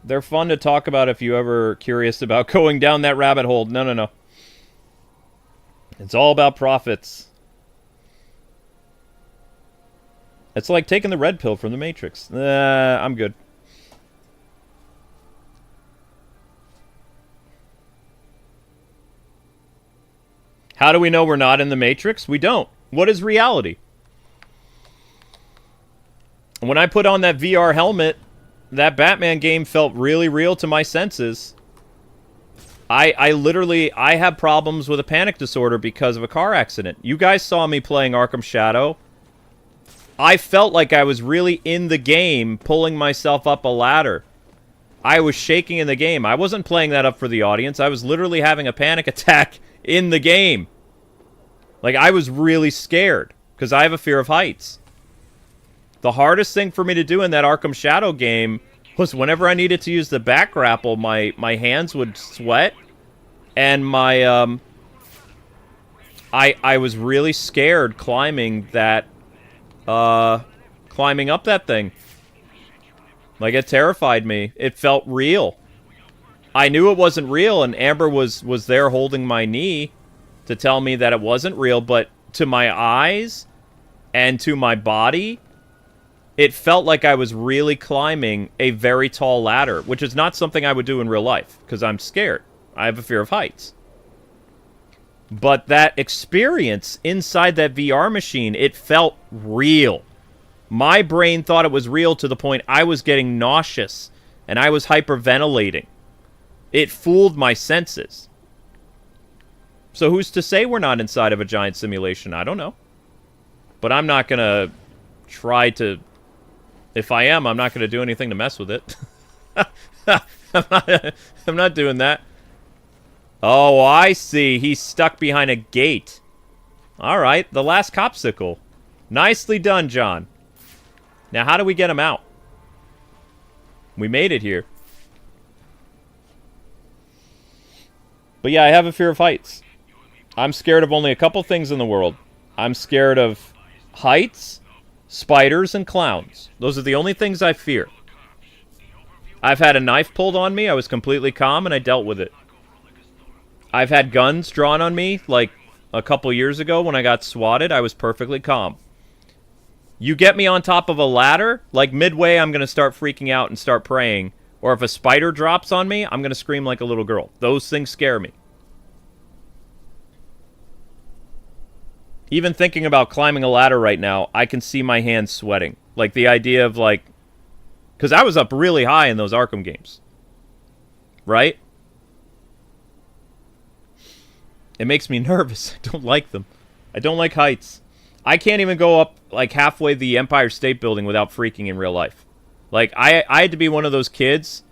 They're fun to talk about if you're ever curious about going down that rabbit hole. No. It's all about profits. It's like taking the red pill from the Matrix. I'm good. How do we know we're not in the Matrix? We don't. What is reality? When I put on that VR helmet, that Batman game felt really real to my senses. I literally have problems with a panic disorder because of a car accident. You guys saw me playing Arkham Shadow. I felt like I was really in the game, pulling myself up a ladder. I was shaking in the game. I wasn't playing that up for the audience. I was literally having a panic attack in the game. Like, I was really scared, because I have a fear of heights. The hardest thing for me to do in that Arkham Shadow game was whenever I needed to use the back grapple, my hands would sweat, and my, I was really scared climbing that, climbing up that thing. Like, it terrified me. It felt real. I knew it wasn't real, and Amber was there holding my knee to tell me that it wasn't real, but to my eyes and to my body, it felt like I was really climbing a very tall ladder, which is not something I would do in real life, because I'm scared. I have a fear of heights. But that experience inside that VR machine, it felt real. My brain thought it was real to the point I was getting nauseous, and I was hyperventilating. It fooled my senses. So who's to say we're not inside of a giant simulation? I don't know. But I'm not going to try to... If I am, I'm not going to do anything to mess with it. I'm not doing that. Oh, I see. He's stuck behind a gate. All right, the last copsicle. Nicely done, John. Now, how do we get him out? We made it here. But yeah, I have a fear of heights. I'm scared of only a couple things in the world. I'm scared of heights, spiders, and clowns. Those are the only things I fear. I've had a knife pulled on me. I was completely calm, and I dealt with it. I've had guns drawn on me, like a couple years ago when I got swatted. I was perfectly calm. You get me on top of a ladder, like midway I'm going to start freaking out and start praying. Or if a spider drops on me, I'm going to scream like a little girl. Those things scare me. Even thinking about climbing a ladder right now, I can see my hands sweating. Like the idea of like... Because I was up really high in those Arkham games. Right? It makes me nervous. I don't like them. I don't like heights. I can't even go up like halfway the Empire State Building without freaking in real life. Like, I had to be one of those kids,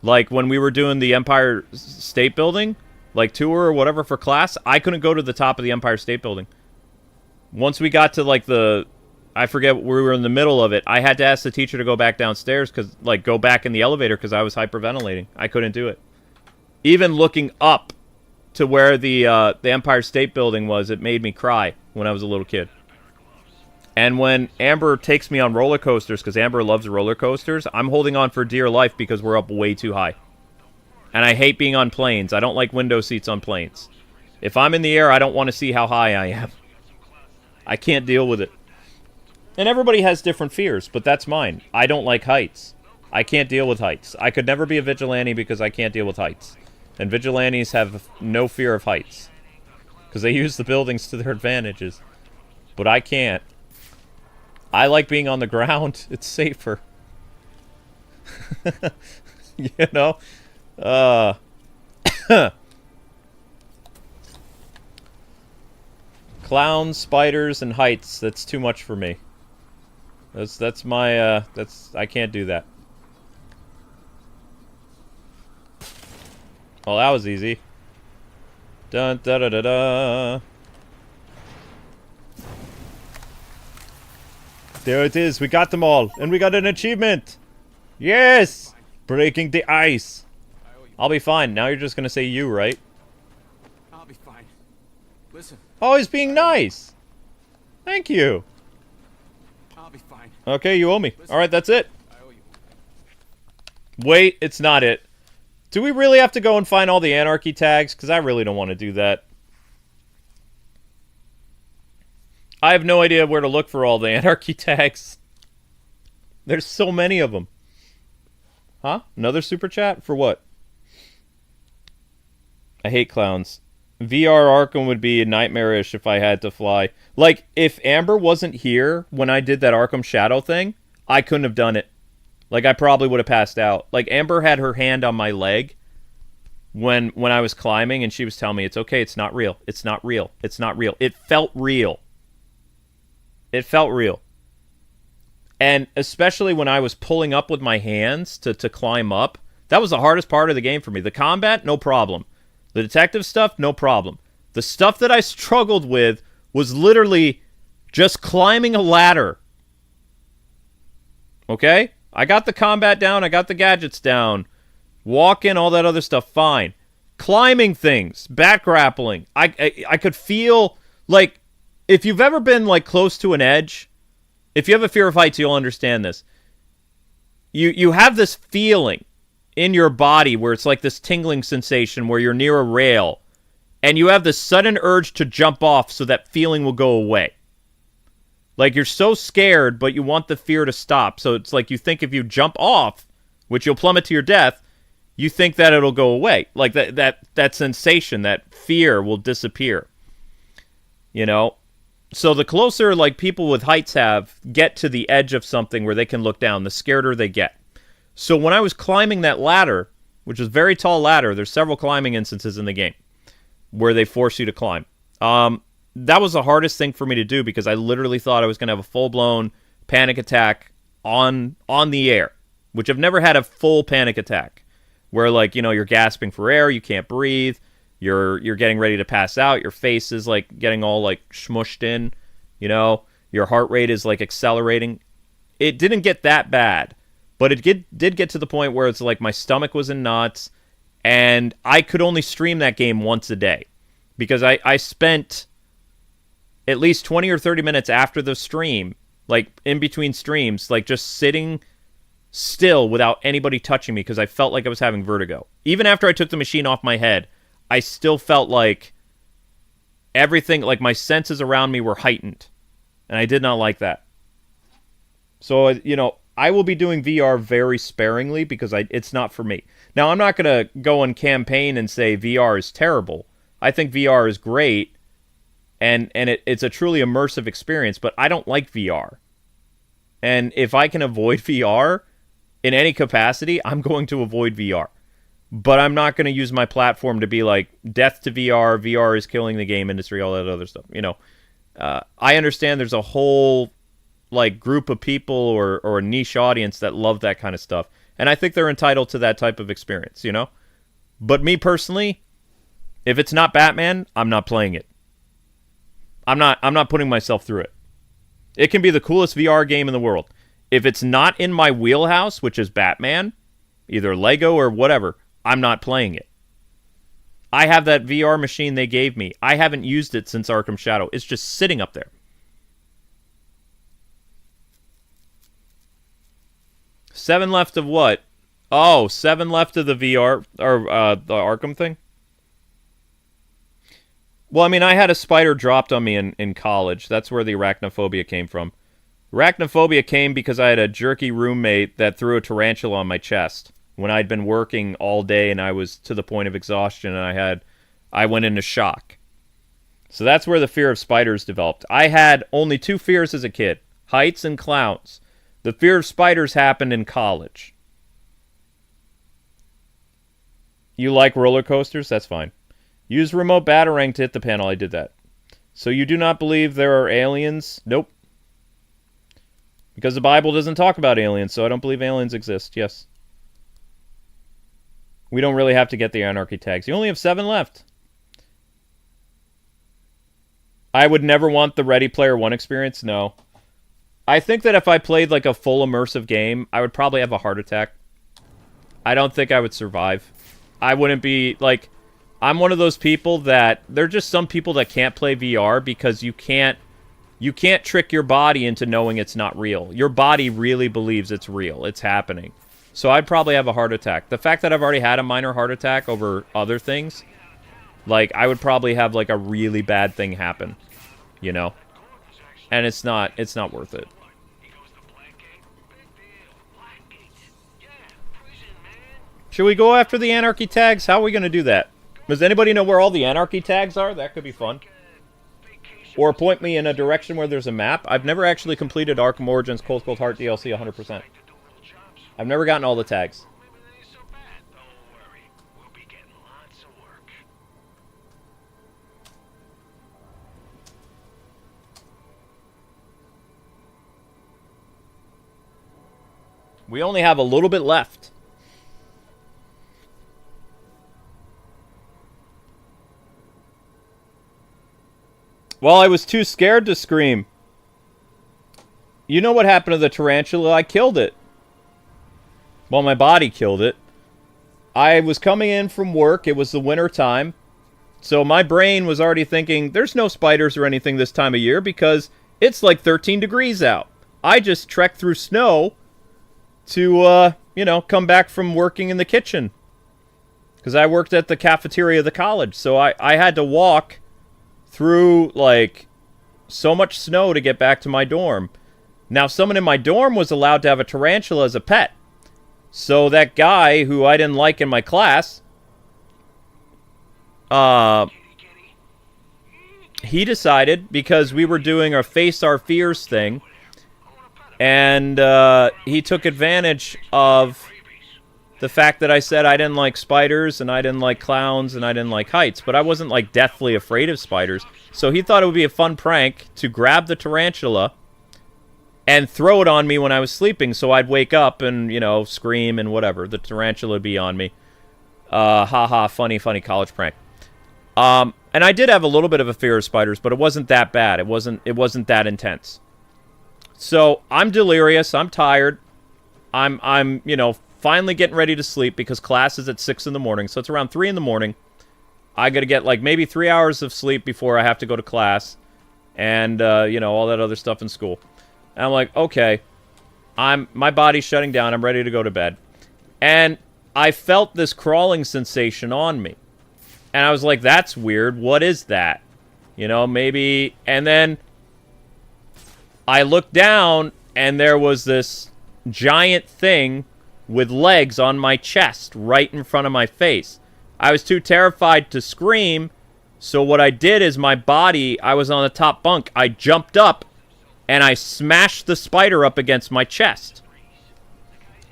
like when we were doing the Empire State Building, like tour or whatever for class, I couldn't go to the top of the Empire State Building. Once we got to like I forget, we were in the middle of it, I had to ask the teacher to go back downstairs, because like go back in the elevator because I was hyperventilating. I couldn't do it. Even looking up to where the Empire State Building was, it made me cry when I was a little kid. And when Amber takes me on roller coasters, because Amber loves roller coasters, I'm holding on for dear life because we're up way too high. And I hate being on planes. I don't like window seats on planes. If I'm in the air, I don't want to see how high I am. I can't deal with it. And everybody has different fears, but that's mine. I don't like heights. I can't deal with heights. I could never be a vigilante because I can't deal with heights. And vigilantes have no fear of heights, because they use the buildings to their advantages. But I can't. I like being on the ground. It's safer. You know? Clowns, spiders, and heights. That's too much for me. That's my, I can't do that. Well, that was easy. Dun da da da da. There it is. We got them all. And we got an achievement. Yes! Breaking the ice. I'll be fine. Now you're just going to say you, right? I'll be fine. Listen. Oh, he's being nice. Thank you. I'll be fine. Okay, you owe me. Alright, that's it. I owe you. Wait, it's not it. Do we really have to go and find all the Anarchy Tags? Because I really don't want to do that. I have no idea where to look for all the Anarchy Tags. There's so many of them. Huh? Another super chat? For what? I hate clowns. VR Arkham would be nightmarish if I had to fly. Like, if Amber wasn't here when I did that Arkham Shadow thing, I couldn't have done it. Like, I probably would have passed out. Like, Amber had her hand on my leg when I was climbing, and she was telling me, it's okay, it's not real. It's not real. It's not real. It felt real. It felt real. And especially when I was pulling up with my hands to climb up, that was the hardest part of the game for me. The combat, no problem. The detective stuff, no problem. The stuff that I struggled with was literally just climbing a ladder. Okay? I got the combat down, I got the gadgets down. Walking, all that other stuff, fine. Climbing things, bat grappling. I could feel, like, if you've ever been, like, close to an edge, if you have a fear of heights, you'll understand this. You have this feeling in your body where it's like this tingling sensation where you're near a rail, and you have this sudden urge to jump off so that feeling will go away. Like, you're so scared, but you want the fear to stop. So it's like you think if you jump off, which you'll plummet to your death, you think that it'll go away. Like, that sensation, that fear will disappear. You know? So the closer, like, people with heights get to the edge of something where they can look down, the scareder they get. So when I was climbing that ladder, which is a very tall ladder, there's several climbing instances in the game where they force you to climb. That was the hardest thing for me to do because I literally thought I was going to have a full-blown panic attack on the air, which I've never had a full panic attack where, like, you know, you're gasping for air, you can't breathe, you're getting ready to pass out, your face is, like, getting all, like, smushed in, you know, your heart rate is, like, accelerating. It didn't get that bad, but it did get to the point where it's like my stomach was in knots, and I could only stream that game once a day because I spent at least 20 or 30 minutes after the stream, like in between streams, like just sitting still without anybody touching me because I felt like I was having vertigo. Even after I took the machine off my head, I still felt like everything, like my senses around me were heightened. And I did not like that. So, you know, I will be doing VR very sparingly because it's not for me. Now, I'm not going to go on campaign and say VR is terrible. I think VR is great, and it's a truly immersive experience, but I don't like VR. And if I can avoid VR in any capacity, I'm going to avoid VR. But I'm not going to use my platform to be like, death to VR, VR is killing the game industry, all that other stuff. You know, I understand there's a whole like group of people or a niche audience that love that kind of stuff. And I think they're entitled to that type of experience, you know? But me personally, if it's not Batman, I'm not playing it. I'm not putting myself through it. It can be the coolest VR game in the world. If it's not in my wheelhouse, which is Batman, either Lego or whatever, I'm not playing it. I have that VR machine they gave me. I haven't used it since Arkham Shadow. It's just sitting up there. 7 left of what? Oh, 7 left of the VR, or the Arkham thing? Well, I mean, I had a spider dropped on me in college. That's where the arachnophobia came from. Arachnophobia came because I had a jerky roommate that threw a tarantula on my chest when I'd been working all day and I was to the point of exhaustion and I went into shock. So that's where the fear of spiders developed. I had only 2 fears as a kid, heights and clowns. The fear of spiders happened in college. You like roller coasters? That's fine. Use remote batarang to hit the panel. I did that. So you do not believe there are aliens? Nope. Because the Bible doesn't talk about aliens, so I don't believe aliens exist. Yes. We don't really have to get the Anarchy Tags. You only have 7 left. I would never want the Ready Player One experience. No. I think that if I played like a full immersive game, I would probably have a heart attack. I don't think I would survive. I wouldn't be like... I'm one of those people that... There are just some people that can't play VR because you can't trick your body into knowing it's not real. Your body really believes it's real. It's happening. So I'd probably have a heart attack. The fact that I've already had a minor heart attack over other things, like, I would probably have, like, a really bad thing happen. You know? And it's not worth it. Should we go after the Anarchy Tags? How are we going to do that? Does anybody know where all the Anarchy Tags are? That could be fun. Or point me in a direction where there's a map. I've never actually completed Arkham Origins Cold Cold Heart DLC 100%. I've never gotten all the tags. We only have a little bit left. Well, I was too scared to scream. You know what happened to the tarantula? I killed it. Well, my body killed it. I was coming in from work. It was the winter time. So my brain was already thinking, there's no spiders or anything this time of year because it's like 13 degrees out. I just trekked through snow to, you know, come back from working in the kitchen. Because I worked at the cafeteria of the college. So I had to walk through, like, so much snow to get back to my dorm. Now, someone in my dorm was allowed to have a tarantula as a pet. So that guy, who I didn't like in my class, he decided, because we were doing our Face Our Fears thing, and he took advantage of the fact that I said I didn't like spiders, and I didn't like clowns, and I didn't like heights, but I wasn't, like, deathly afraid of spiders. So he thought it would be a fun prank to grab the tarantula and throw it on me when I was sleeping, so I'd wake up and, you know, scream and whatever. The tarantula would be on me. Haha, funny college prank. And I did have a little bit of a fear of spiders, but it wasn't that bad. It wasn't that intense. So I'm delirious. I'm tired. I'm you know, finally getting ready to sleep because class is at 6 in the morning. So it's around 3 in the morning. I got to get like maybe 3 hours of sleep before I have to go to class. And, you know, all that other stuff in school. And I'm like, okay, my body's shutting down. I'm ready to go to bed. And I felt this crawling sensation on me. And I was like, that's weird. What is that? You know, maybe... And then I looked down, and there was this giant thing with legs on my chest right in front of my face. I was too terrified to scream, so what I did is my body, I was on the top bunk, I jumped up, and I smashed the spider up against my chest.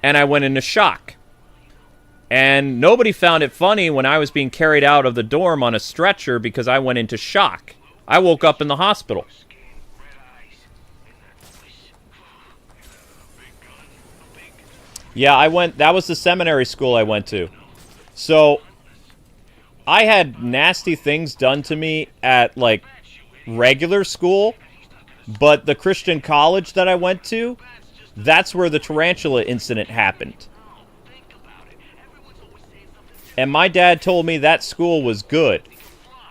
And I went into shock. And nobody found it funny when I was being carried out of the dorm on a stretcher because I went into shock. I woke up in the hospital. Yeah, that was the seminary school I went to. So, I had nasty things done to me at, like, regular school, but the Christian college that I went to, that's where the tarantula incident happened. And my dad told me that school was good.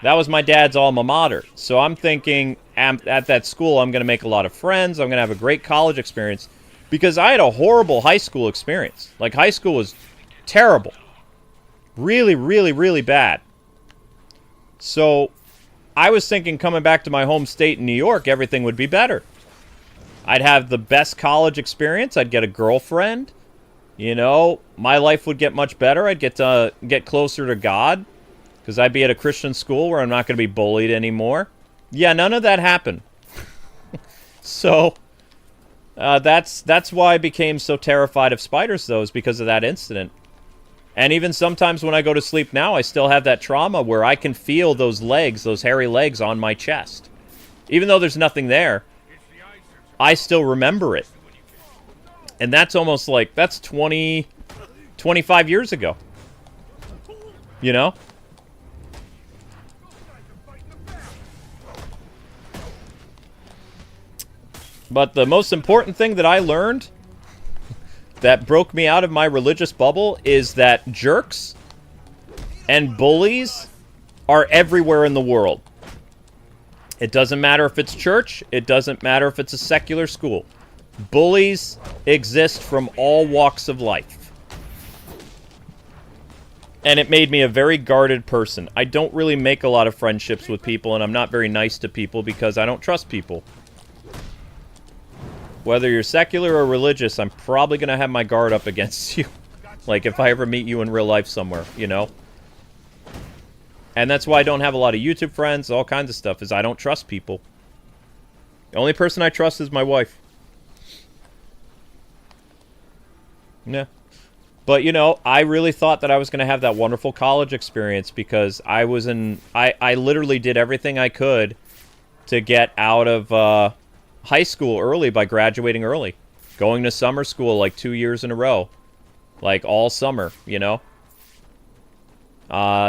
That was my dad's alma mater. So I'm thinking, at that school, I'm going to make a lot of friends. I'm going to have a great college experience. Because I had a horrible high school experience. Like, high school was terrible. Really, really, really bad. So, I was thinking coming back to my home state in New York, everything would be better. I'd have the best college experience. I'd get a girlfriend. You know, my life would get much better. I'd get closer to God. Because I'd be at a Christian school where I'm not going to be bullied anymore. Yeah, none of that happened. So... that's why I became so terrified of spiders, though, is because of that incident. And even sometimes when I go to sleep now, I still have that trauma where I can feel those legs, those hairy legs on my chest. Even though there's nothing there, I still remember it. And that's almost like, that's 25 years ago. You know? But the most important thing that I learned that broke me out of my religious bubble is that jerks and bullies are everywhere in the world. It doesn't matter if it's church. It doesn't matter if it's a secular school. Bullies exist from all walks of life. And it made me a very guarded person. I don't really make a lot of friendships with people, and I'm not very nice to people because I don't trust people. Whether you're secular or religious, I'm probably going to have my guard up against you. Like, if I ever meet you in real life somewhere, you know? And that's why I don't have a lot of YouTube friends, all kinds of stuff, is I don't trust people. The only person I trust is my wife. Yeah. But, you know, I really thought that I was going to have that wonderful college experience because I literally did everything I could to get out of... high school early by graduating early. Going to summer school like 2 years in a row. Like all summer, you know?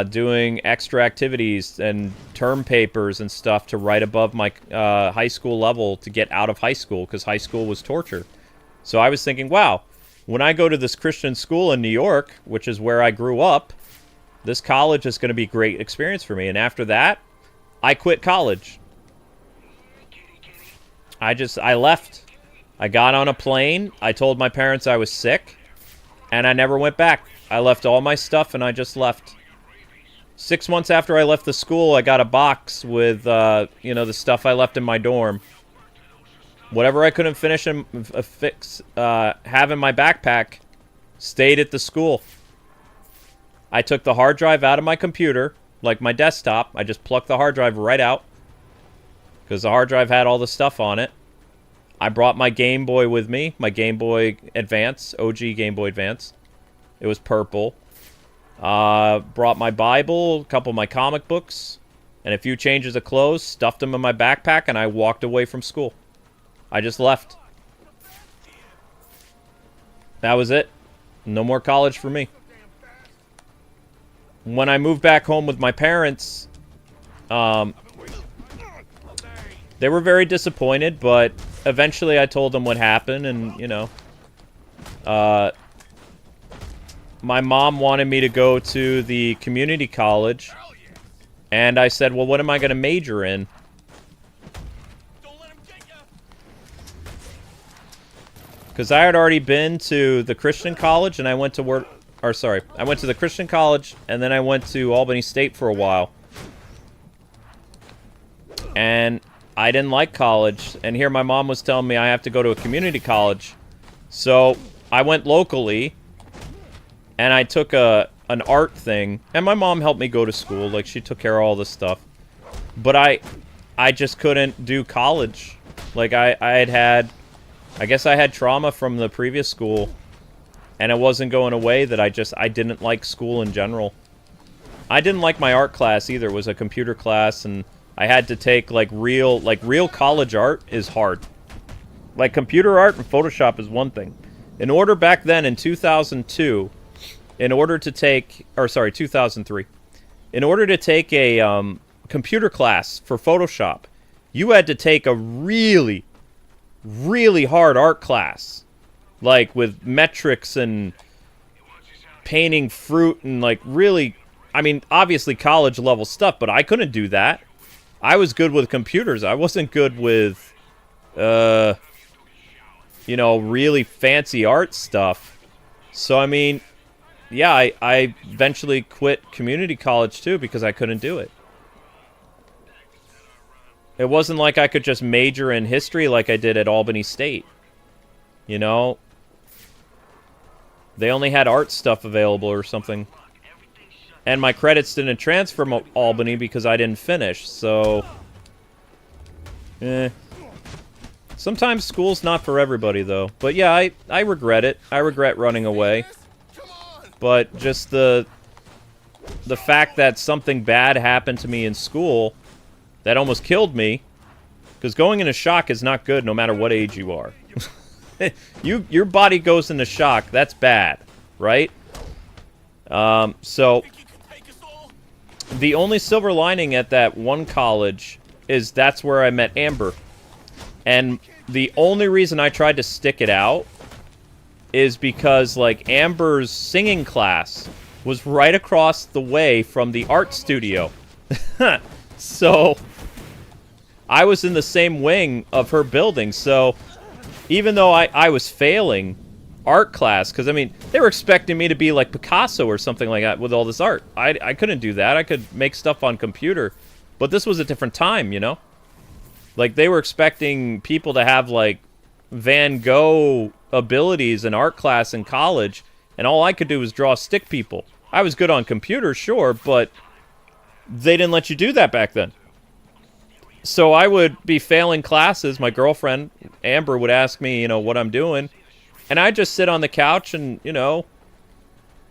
Doing extra activities and term papers and stuff to write above my high school level to get out of high school because high school was torture. So I was thinking, wow, when I go to this Christian school in New York, which is where I grew up, this college is going to be a great experience for me. And after that, I quit college. I left. I got on a plane. I told my parents I was sick. And I never went back. I left all my stuff and I just left. 6 months after I left the school, I got a box with, you know, the stuff I left in my dorm. Whatever I couldn't finish and have in my backpack stayed at the school. I took the hard drive out of my computer, like my desktop. I just plucked the hard drive right out. Because the hard drive had all the stuff on it. I brought my Game Boy with me. My Game Boy Advance. OG Game Boy Advance. It was purple. Brought my Bible. A couple of my comic books. And a few changes of clothes. Stuffed them in my backpack. And I walked away from school. I just left. That was it. No more college for me. When I moved back home with my parents... they were very disappointed, but eventually I told them what happened, and, you know, my mom wanted me to go to the community college, and I said, well, what am I going to major in? Because I had already been to the Christian college, and I went to work... Or, sorry. I went to the Christian college, and then I went to Albany State for a while. And I didn't like college. And here my mom was telling me I have to go to a community college. So I went locally, and I took an art thing. And my mom helped me go to school. Like, she took care of all this stuff. But I just couldn't do college. Like, I guess I had trauma from the previous school, and it wasn't going away that I didn't like school in general. I didn't like my art class either. It was a computer class, and I had to take, real college art is hard. Like, computer art and Photoshop is one thing. In order back then, in 2002, in order to take, 2003, in order to take a computer class for Photoshop, you had to take a really hard art class, like with metrics and painting fruit and like really, I mean, obviously college level stuff, but I couldn't do that. I was good with computers. I wasn't good with, really fancy art stuff. So, I mean, yeah, I eventually quit community college too because I couldn't do it. It wasn't like I could just major in history like I did at Albany State. You know? They only had art stuff available or something. And my credits didn't transfer from Albany because I didn't finish, so... Sometimes school's not for everybody, though. But yeah, I regret it. I regret running away. But just the fact that something bad happened to me in school... that almost killed me, because going into shock is not good no matter what age you are. Your body goes into shock, that's bad, right? So, the only silver lining at that one college is that's where I met Amber. And the only reason I tried to stick it out is because, like, Amber's singing class was right across the way from the art studio. So, I was in the same wing of her building, so even though I was failing art class, because, I mean, they were expecting me to be like Picasso or something like that with all this art. I couldn't do that. I could make stuff on computer, but this was a different time, you know? Like, they were expecting people to have, like, Van Gogh abilities in art class in college, and all I could do was draw stick people. I was good on computer, sure, but... they didn't let you do that back then. So I would be failing classes. My girlfriend, Amber, would ask me, what I'm doing. And I'd just sit on the couch and,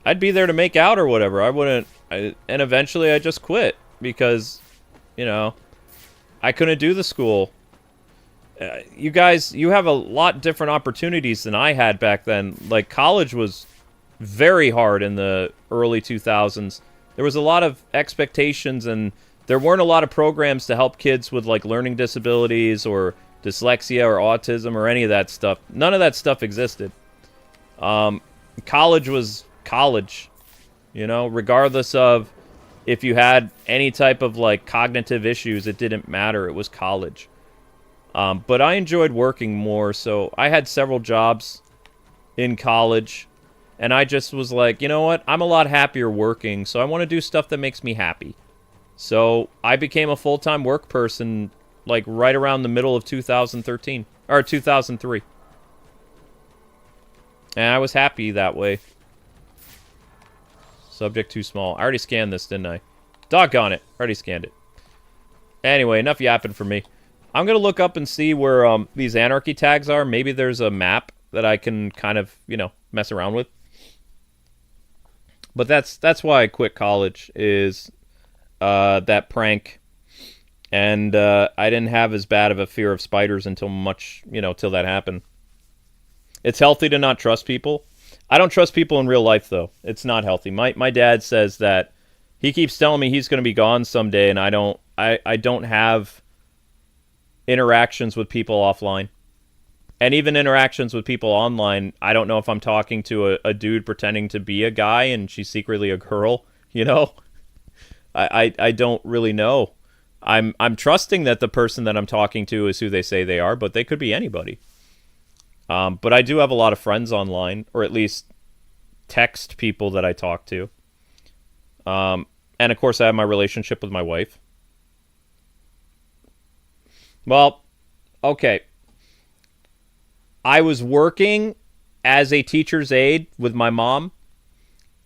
I'd be there to make out or whatever. And eventually I just quit because, I couldn't do the school. You guys, you have a lot different opportunities than I had back then. Like, college was very hard in the early 2000s. There was a lot of expectations, and there weren't a lot of programs to help kids with, like, learning disabilities or dyslexia or autism or any of that stuff. None of that stuff existed. College was college, regardless of if you had any type of, like, cognitive issues, it didn't matter. It was college. But I enjoyed working more, so I had several jobs in college. And I just was like, you know what? I'm a lot happier working, so I want to do stuff that makes me happy. So I became a full-time work person, like, right around the middle of 2013. Or 2003. And I was happy that way. Subject too small. I already scanned this, didn't I? Doggone it. I already scanned it. Anyway, enough yapping for me. I'm going to look up and see where these Anarchy Tags are. Maybe there's a map that I can kind of, mess around with. But that's why I quit college, is that prank. And I didn't have as bad of a fear of spiders until till that happened. It's healthy to not trust people. I don't trust people in real life, though. It's not healthy. My dad says that he keeps telling me he's going to be gone someday, and I don't have interactions with people offline. And even interactions with people online, I don't know if I'm talking to a dude pretending to be a guy and she's secretly a girl, I don't really know. I'm trusting that the person that I'm talking to is who they say they are, but they could be anybody. But I do have a lot of friends online, or at least text people that I talk to. And of course, I have my relationship with my wife. Well, okay. I was working as a teacher's aide with my mom,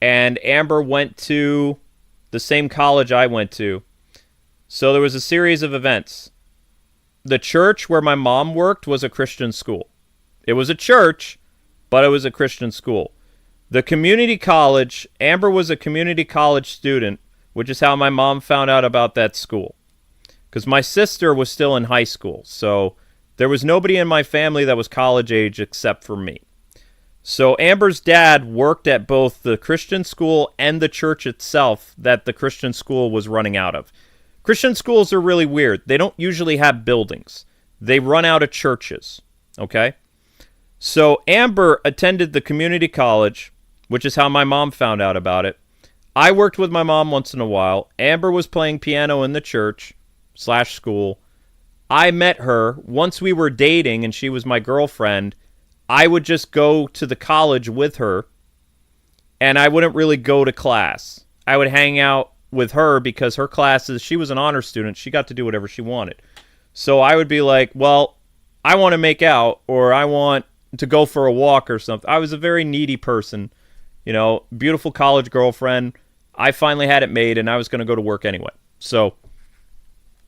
and Amber went to the same college I went to. So there was a series of events. The church where my mom worked was a Christian school. It was a church, but it was a Christian school. The community college, Amber was a community college student, which is how my mom found out about that school. Because my sister was still in high school, so there was nobody in my family that was college age except for me. So Amber's dad worked at both the Christian school and the church itself that the Christian school was running out of. Christian schools are really weird. They don't usually have buildings. They run out of churches, okay? So Amber attended the community college, which is how my mom found out about it. I worked with my mom once in a while. Amber was playing piano in the church/school. I met her. Once we were dating and she was my girlfriend, I would just go to the college with her, and I wouldn't really go to class. I would hang out with her because her classes, she was an honor student. She got to do whatever she wanted. So I would be like, well, I want to make out, or I want to go for a walk or something. I was a very needy person. You know, beautiful college girlfriend. I finally had it made, and I was going to go to work anyway. So,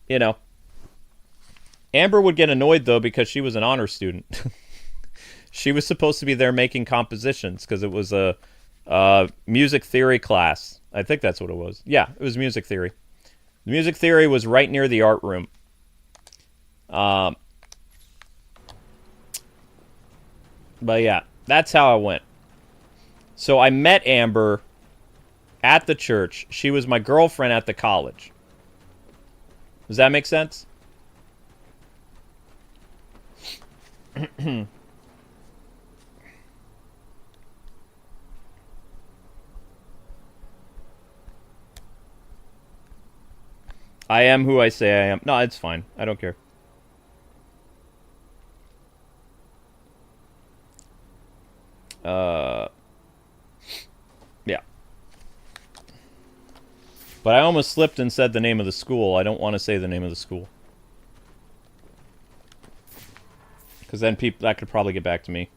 you know. Amber would get annoyed, though, because she was an honor student. She was supposed to be there making compositions because it was a music theory class. I think that's what it was. Yeah, it was music theory. The music theory was right near the art room. But yeah, that's how I went. So I met Amber at the church. She was my girlfriend at the college. Does that make sense? I am who I say I am. No, it's fine. I don't care. Yeah. But I almost slipped and said the name of the school. I don't want to say the name of the school. Because then that could probably get back to me.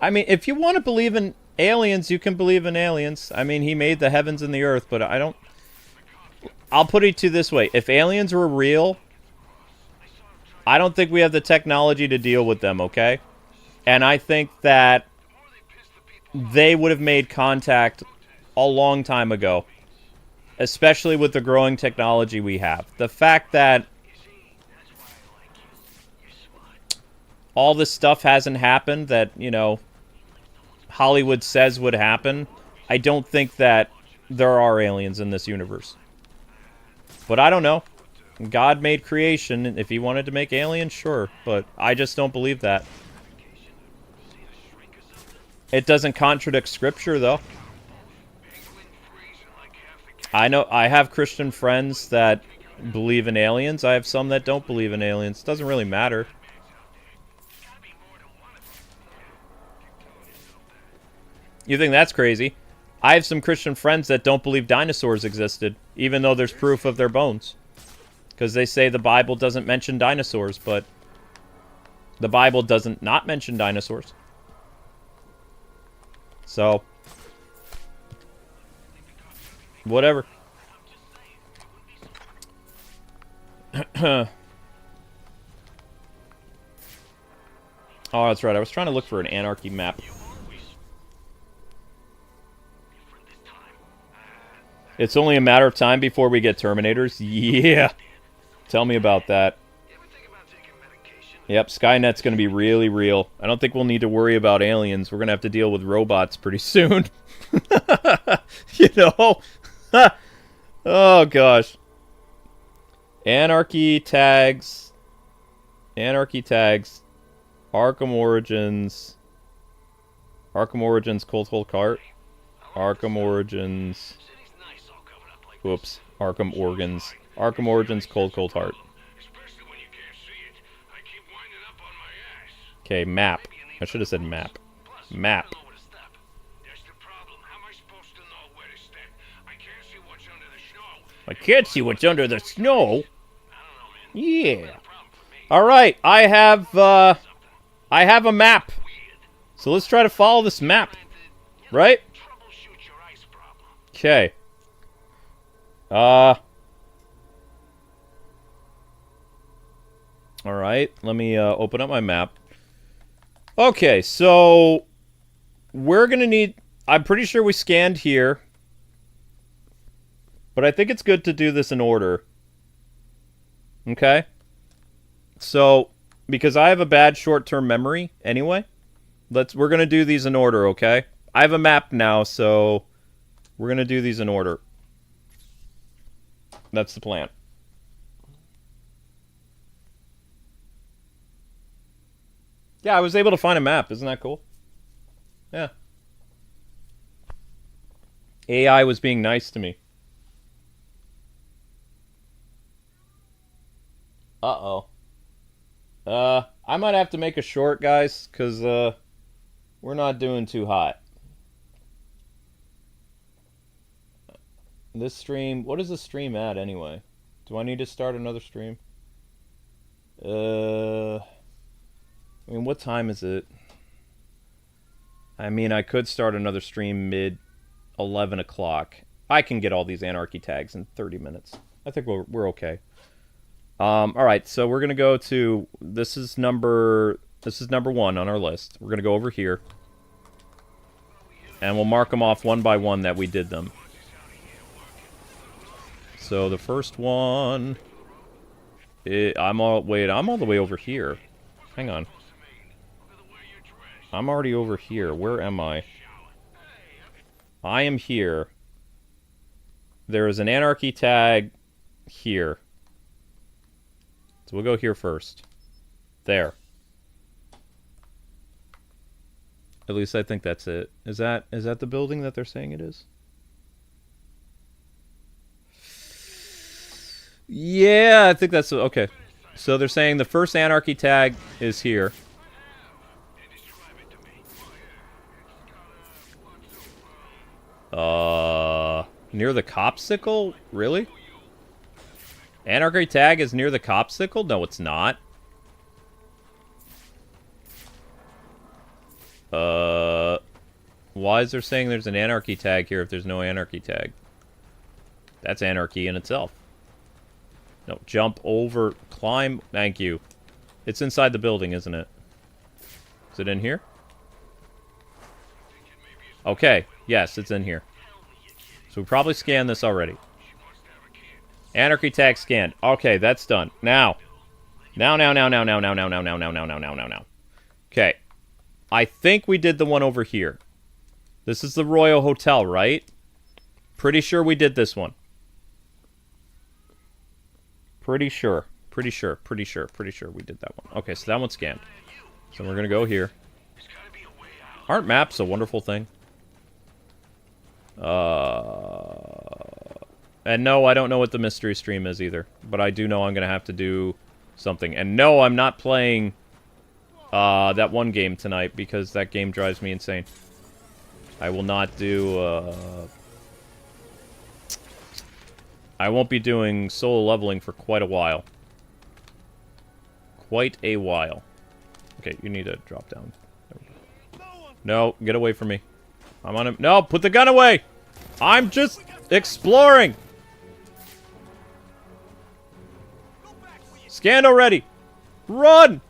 I mean, if you want to believe in aliens, you can believe in aliens. I mean, he made the heavens and the earth, but I don't... I'll put it to you this way. If aliens were real, I don't think we have the technology to deal with them, okay? And I think that they would have made contact a long time ago, especially with the growing technology we have. The fact that all this stuff hasn't happened that, you know, Hollywood says would happen, I don't think that there are aliens in this universe. But I don't know. God made creation, and if he wanted to make aliens, sure. But I just don't believe that. It doesn't contradict scripture, though. I know I have Christian friends that believe in aliens. I have some that don't believe in aliens. It doesn't really matter. You think that's crazy? I have some Christian friends that don't believe dinosaurs existed, even though there's proof of their bones. Because they say the Bible doesn't mention dinosaurs, but the Bible doesn't not mention dinosaurs. So, whatever. Oh, that's right. I was trying to look for an Anarchy map. It's only a matter of time before we get Terminators. Yeah. Tell me about that. Yep, Skynet's going to be really real. I don't think we'll need to worry about aliens. We're going to have to deal with robots pretty soon. You know? Oh, gosh. Anarchy Tags. Anarchy Tags. Arkham Origins. Arkham Origins Cold Cart. Arkham Origins. Whoops. Arkham Organs. Arkham Origins Cold Cold Heart. Especially when you can't see it. I keep winding up on my ass. Okay, map. I should have said map. Plus, Map. I don't know where to step. That's the problem. How am I supposed to know where to step? I can't see what's under the snow. I can't see what's under the snow. I don't know, man. Yeah. Problem for me. All right, I have a map. So let's try to follow this map. Right? Troubleshoot your ice problem. Okay. All right, let me open up my map. Okay, so we're going to need... I'm pretty sure we scanned here. But I think it's good to do this in order. Okay? So, because I have a bad short-term memory anyway, we're going to do these in order, okay? I have a map now, so we're going to do these in order. That's the plan. Yeah, I was able to find a map. Isn't that cool? Yeah. AI was being nice to me. Uh-oh. I might have to make a short, guys, because, we're not doing too hot. This stream... What is the stream at, anyway? Do I need to start another stream? I mean, what time is it? I mean, I could start another stream mid 11 o'clock. I can get all these Anarchy tags in 30 minutes. I think we're okay. Alright, so we're going to go to... This is number 1 on our list. We're going to go over here. And we'll mark them off one by one that we did them. So the first one... I'm all the way over here. Hang on. I'm already over here. Where am I? I am here. There is an Anarchy tag here. So we'll go here first. There. At least I think that's it. Is that the building that they're saying it is? Yeah, I think that's... Okay. So they're saying the first Anarchy tag is here. Near the Copsicle? Really? Anarchy tag is near the Copsicle? No, it's not. Why is there saying there's an Anarchy tag here if there's no Anarchy tag? That's anarchy in itself. No, jump over, climb, thank you. It's inside the building, isn't it? Is it in here? Okay, yes, it's in here. So we probably scanned this already. Anarchy tag scanned. Okay, that's done. Now. Now. Okay. I think we did the one over here. This is the Royal Hotel, right? Pretty sure we did this one. Pretty sure we did that one. Okay, so that one's scanned. So we're going to go here. Aren't maps a wonderful thing? And no, I don't know what the mystery stream is either. But I do know I'm going to have to do something. And no, I'm not playing that one game tonight because that game drives me insane. I will not do... I won't be doing solo leveling for quite a while. Quite a while. Okay, you need to drop down. No, get away from me. I'm on him. No, put the gun away! I'm just exploring! Scan already! Run!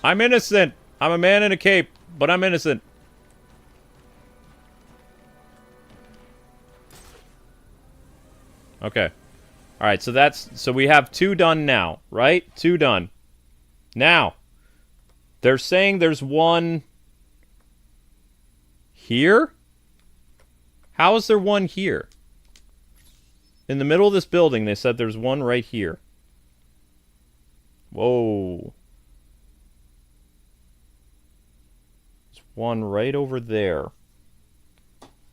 I'm innocent. I'm a man in a cape, but I'm innocent. Okay. Alright, so we have 2 done now, right? 2 done. Now, they're saying there's one here? How is there one here? In the middle of this building, they said there's one right here. Whoa. There's one right over there.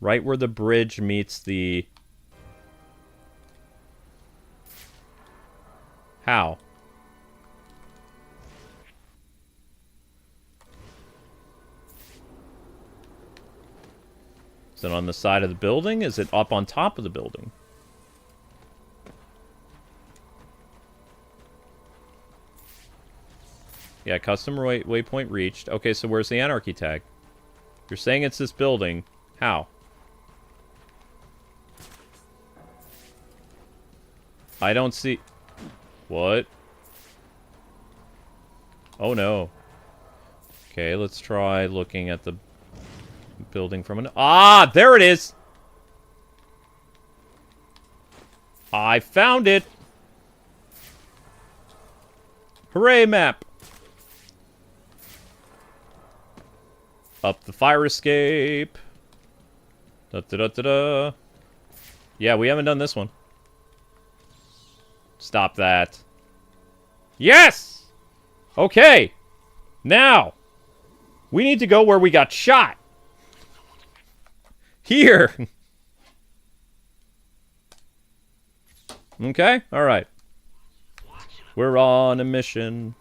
Right where the bridge meets the... How? Is it on the side of the building? Is it up on top of the building? Yeah, custom waypoint reached. Okay, so where's the Anarchy tag? You're saying it's this building. How? I don't see... What? Oh, no. Okay, let's try looking at the building from an... Ah! There it is! I found it! Hooray, map! Up the fire escape. Da-da-da-da-da. Yeah, we haven't done this one. Stop that. Yes! Okay. Now. We need to go where we got shot. Here. Okay, alright. We're on a mission.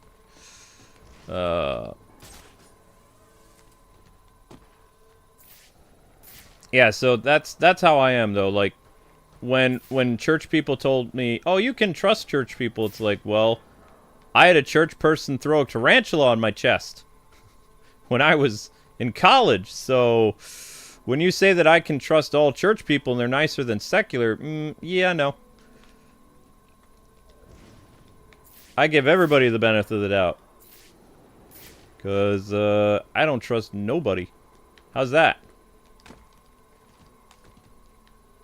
Yeah, so that's how I am though. Like when church people told me, "Oh, you can trust church people." It's like, well, I had a church person throw a tarantula on my chest when I was in college. So when you say that I can trust all church people and they're nicer than secular, yeah, no. I give everybody the benefit of the doubt. Because I don't trust nobody. How's that?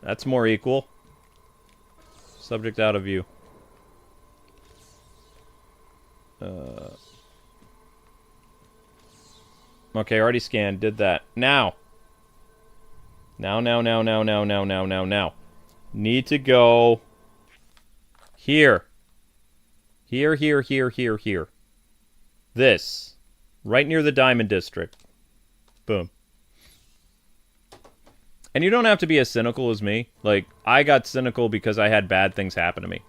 That's more equal. Subject out of view. Okay, already scanned. Did that. Now. Now. Need to go... Here. Here. This. Right near the Diamond District. Boom. And you don't have to be as cynical as me. Like, I got cynical because I had bad things happen to me.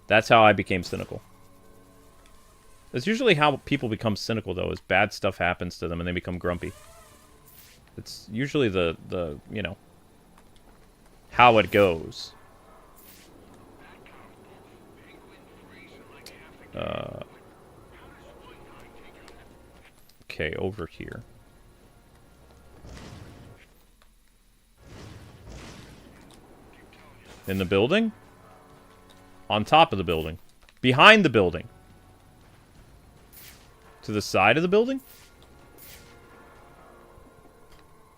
That's how I became cynical. That's usually how people become cynical, though, is bad stuff happens to them and they become grumpy. It's usually the you know, how it goes. Okay, over here. In the building? On top of the building. Behind the building. To the side of the building?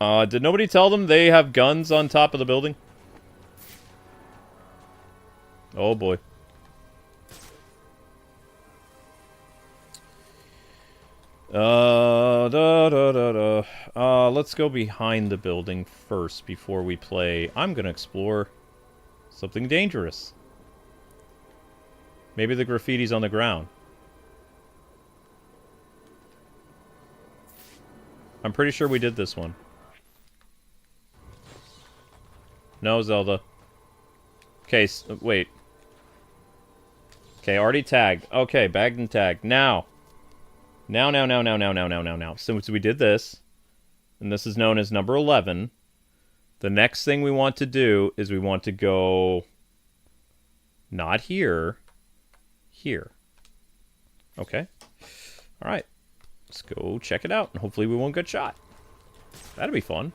Did nobody tell them they have guns on top of the building? Oh boy. Let's go behind the building first before we play. I'm gonna explore something dangerous. Maybe the graffiti's on the ground. I'm pretty sure we did this one. No, Zelda. Okay, wait. Okay, already tagged. Okay, bagged and tagged. Now. Now. Since we did this, and this is known as number 11, the next thing we want to do is we want to go... Not here. Here. Okay. Alright. Let's go check it out, and hopefully we won't get shot. That'd be fun.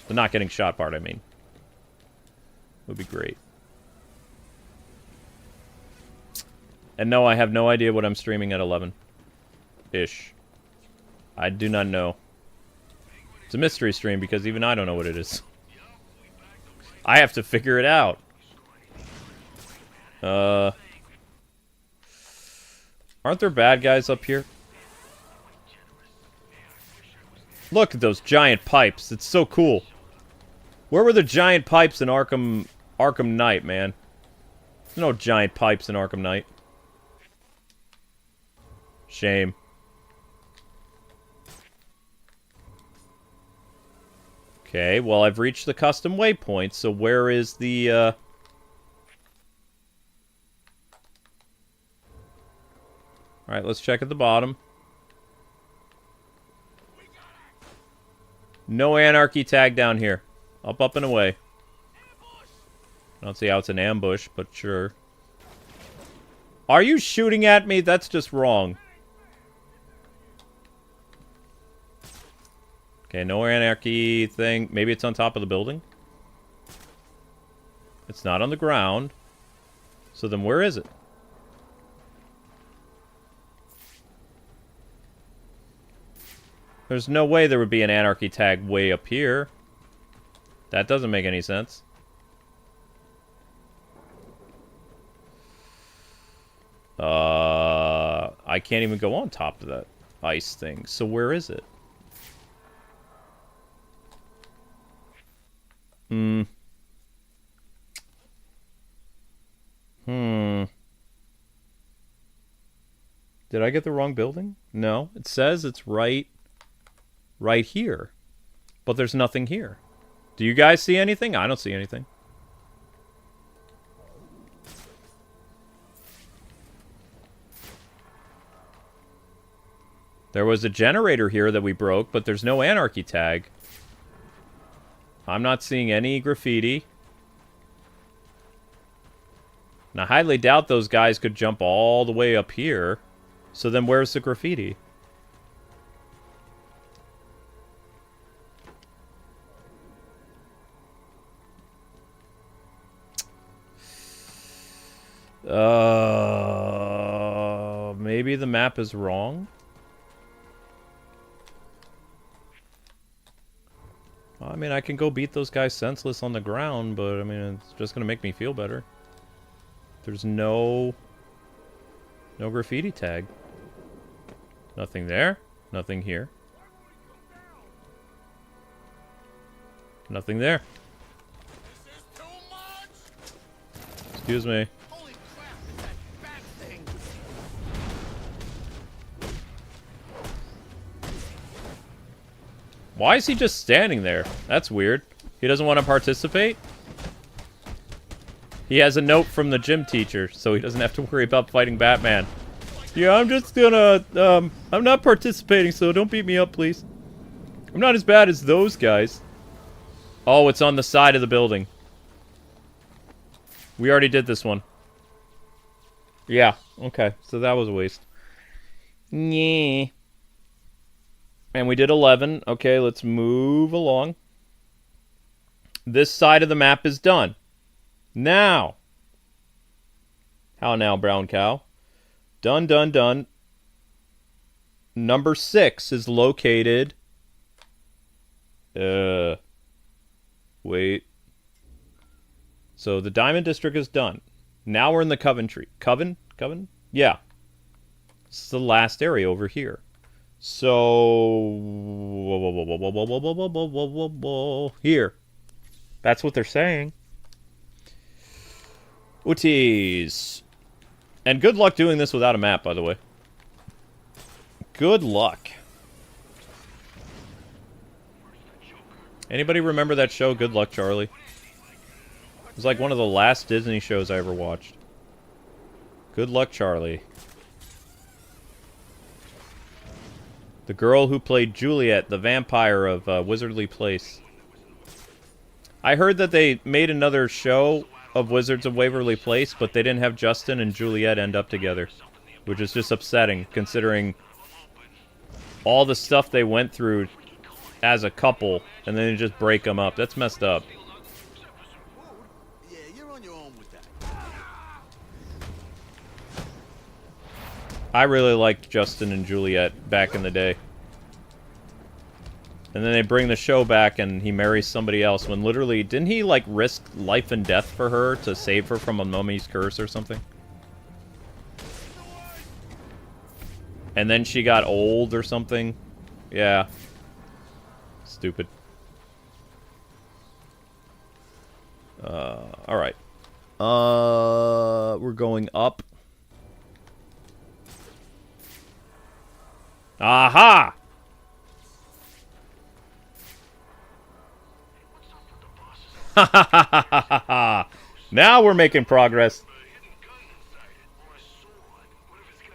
The not getting shot part, I mean. Would be great. And no, I have no idea what I'm streaming at 11-ish. I do not know. It's a mystery stream because even I don't know what it is. I have to figure it out. Aren't there bad guys up here? Look at those giant pipes. It's so cool. Where were the giant pipes in Arkham Knight, man? There's no giant pipes in Arkham Knight. Shame. Okay, well, I've reached the custom waypoint, so where is the, Alright, let's check at the bottom. No anarchy tag down here. Up, up, and away. I don't see how it's an ambush, but sure. Are you shooting at me? That's just wrong. Okay, no anarchy thing. Maybe it's on top of the building? It's not on the ground. So then where is it? There's no way there would be an anarchy tag way up here. That doesn't make any sense. I can't even go on top of that ice thing. So where is it? Did I get the wrong building? No. It says it's right here. But there's nothing here. Do you guys see anything? I don't see anything. There was a generator here that we broke, but there's no anarchy tag. I'm not seeing any graffiti. And I highly doubt those guys could jump all the way up here. So then where's the graffiti? Maybe the map is wrong? I mean, I can go beat those guys senseless on the ground, but I mean, it's just gonna make me feel better. There's no graffiti tag. Nothing there. Nothing here. Nothing there. Excuse me. Why is he just standing there? That's weird. He doesn't want to participate? He has a note from the gym teacher, so he doesn't have to worry about fighting Batman. Yeah, I'm just gonna, I'm not participating, so don't beat me up, please. I'm not as bad as those guys. Oh, it's on the side of the building. We already did this one. Yeah, okay, so that was a waste. Yeah. And we did 11. Okay, let's move along. This side of the map is done. Now. How now, brown cow? Done, done, done. Number 6 is located... Wait. So the Diamond District is done. Now we're in the Coventry. Coven? Yeah. This is the last area over here. So... Here. That's what they're saying. Ooties. And good luck doing this without a map, by the way. Good luck. Anybody remember that show, Good Luck, Charlie? It was like one of the last Disney shows I ever watched. Good Luck, Charlie. The girl who played Juliet, the vampire of Wizardly Place. I heard that they made another show of Wizards of Waverly Place, but they didn't have Justin and Juliet end up together. Which is just upsetting, considering all the stuff they went through as a couple, and then they just break them up. That's messed up. Yeah, you're on your own with that. I really liked Justin and Juliet back in the day. And then they bring the show back and he marries somebody else when literally, didn't he like risk life and death for her to save her from a mummy's curse or something? And then she got old or something? Yeah. Stupid. Alright. We're going up. Aha! Ha ha ha ha ha ha ha! Now we're making progress.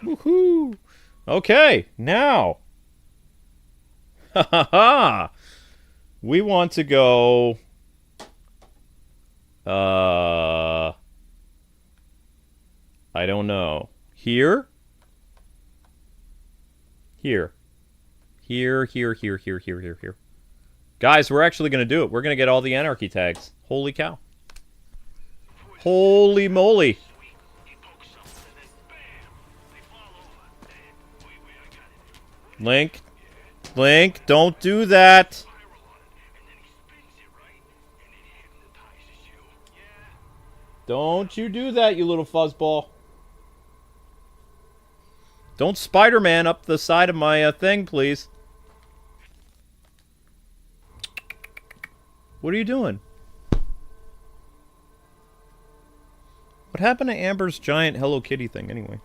Woohoo! Okay, now. Ha ha ha! We want to go. I don't know. Here? Here. Here, here, here, here, here, here, here. Guys, we're actually going to do it. We're going to get all the Anarchy tags. Holy cow. Holy moly. Link. Link, don't do that. Don't you do that, you little fuzzball. Don't Spider-Man up the side of my thing, please. What are you doing? What happened to Amber's giant Hello Kitty thing, anyway?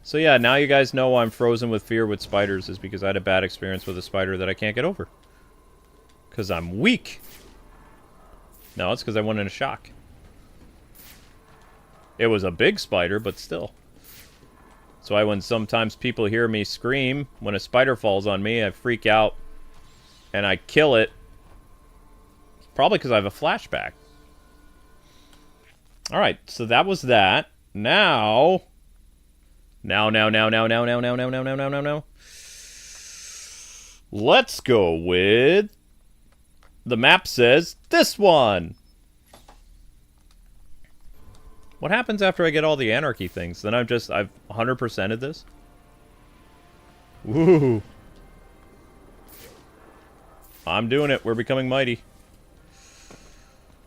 So yeah, now you guys know I'm frozen with fear with spiders is because I had a bad experience with a spider that I can't get over. Because I'm weak. No, it's because I went in a shock. It was a big spider, but still. That's why when sometimes people hear me scream when a spider falls on me, I freak out and I kill it. It's probably because I have a flashback. Alright, so that was that. Now... Now. Let's go with... The map says this one! What happens after I get all the Anarchy things? Then I've 100%ed this? Woo! I'm doing it. We're becoming mighty.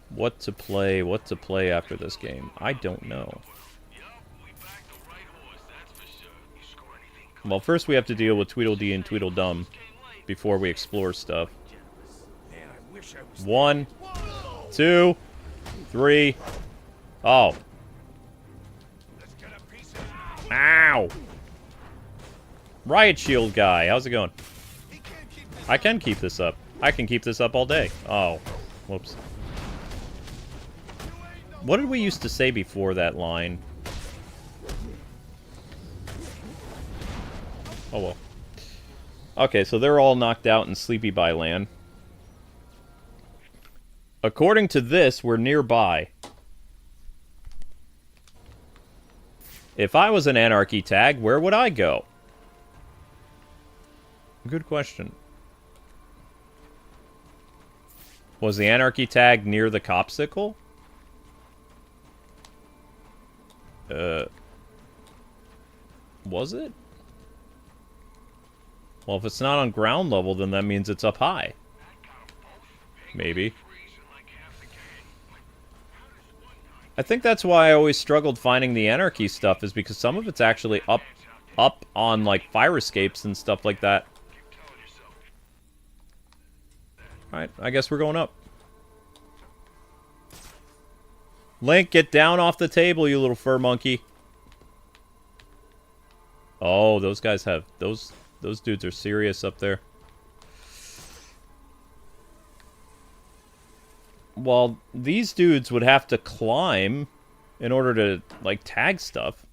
What to play after this game? I don't know. Well, first we have to deal with Tweedledee and Tweedledum before we explore stuff. 1, 2, 3. Oh. Ow! Riot Shield guy, how's it going? I can keep this up. I can keep this up all day. Oh. Whoops. What did we used to say before that line? Oh well. Okay, so they're all knocked out in Sleepy By Land. According to this, we're nearby. If I was an Anarchy tag, where would I go? Good question. Was the Anarchy tag near the Copsicle? Was it? Well, if it's not on ground level, then that means it's up high. Maybe. I think that's why I always struggled finding the Anarchy stuff, is because some of it's actually up on, like, fire escapes and stuff like that. Alright, I guess we're going up. Link, get down off the table, you little fur monkey. Oh, those guys have... Those dudes are serious up there. Well, these dudes would have to climb in order to, like, tag stuff.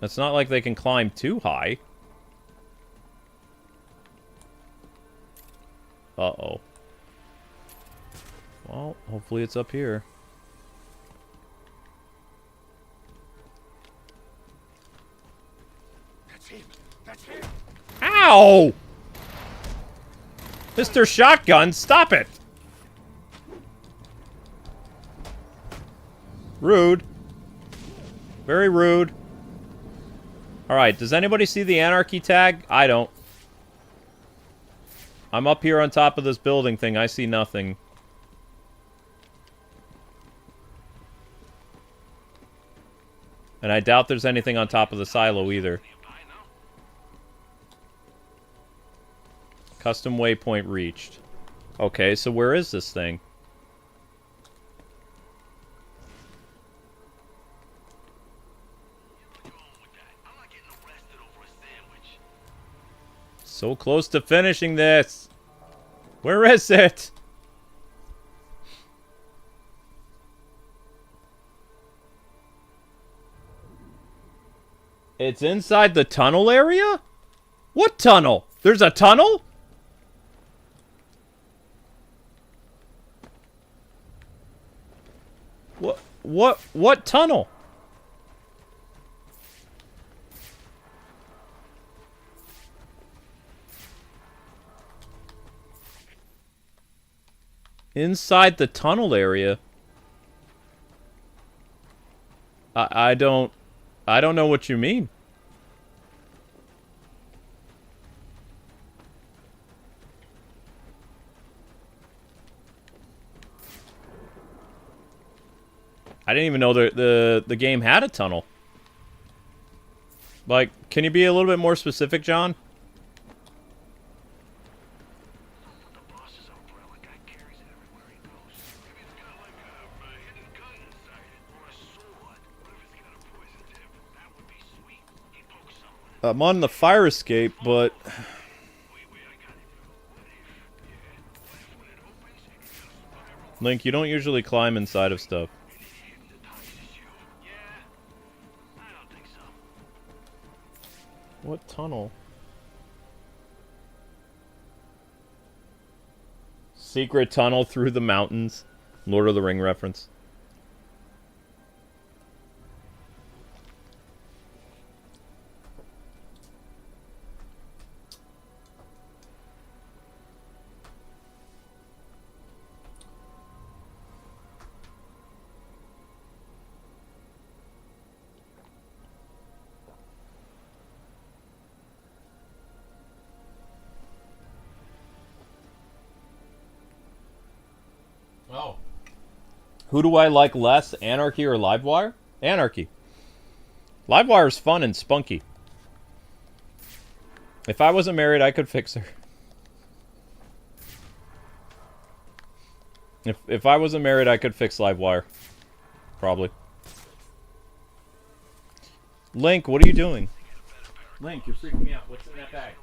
It's not like they can climb too high. Uh-oh. Well, hopefully it's up here. That's him. Ow! Mr. Shotgun, stop it! Rude. Very rude. Alright, does anybody see the Anarchy tag? I don't. I'm up here on top of this building thing. I see nothing. And I doubt there's anything on top of the silo either. Custom waypoint reached. Okay, so where is this thing? So close to finishing this. Where is it? It's inside the tunnel area? What tunnel? There's a tunnel? What tunnel? Inside the tunnel area? I don't know what you mean. I didn't even know the game had a tunnel. Like, can you be a little bit more specific, John? I'm on the fire escape, but... Link, you don't usually climb inside of stuff. What tunnel? Secret tunnel through the mountains. Lord of the Ring reference. Oh. Who do I like less, Anarchy or Livewire? Anarchy. Livewire's fun and spunky. If I wasn't married, I could fix her. If I wasn't married, I could fix Livewire. Probably. Link, what are you doing? Link, you're freaking me out. What's in that bag?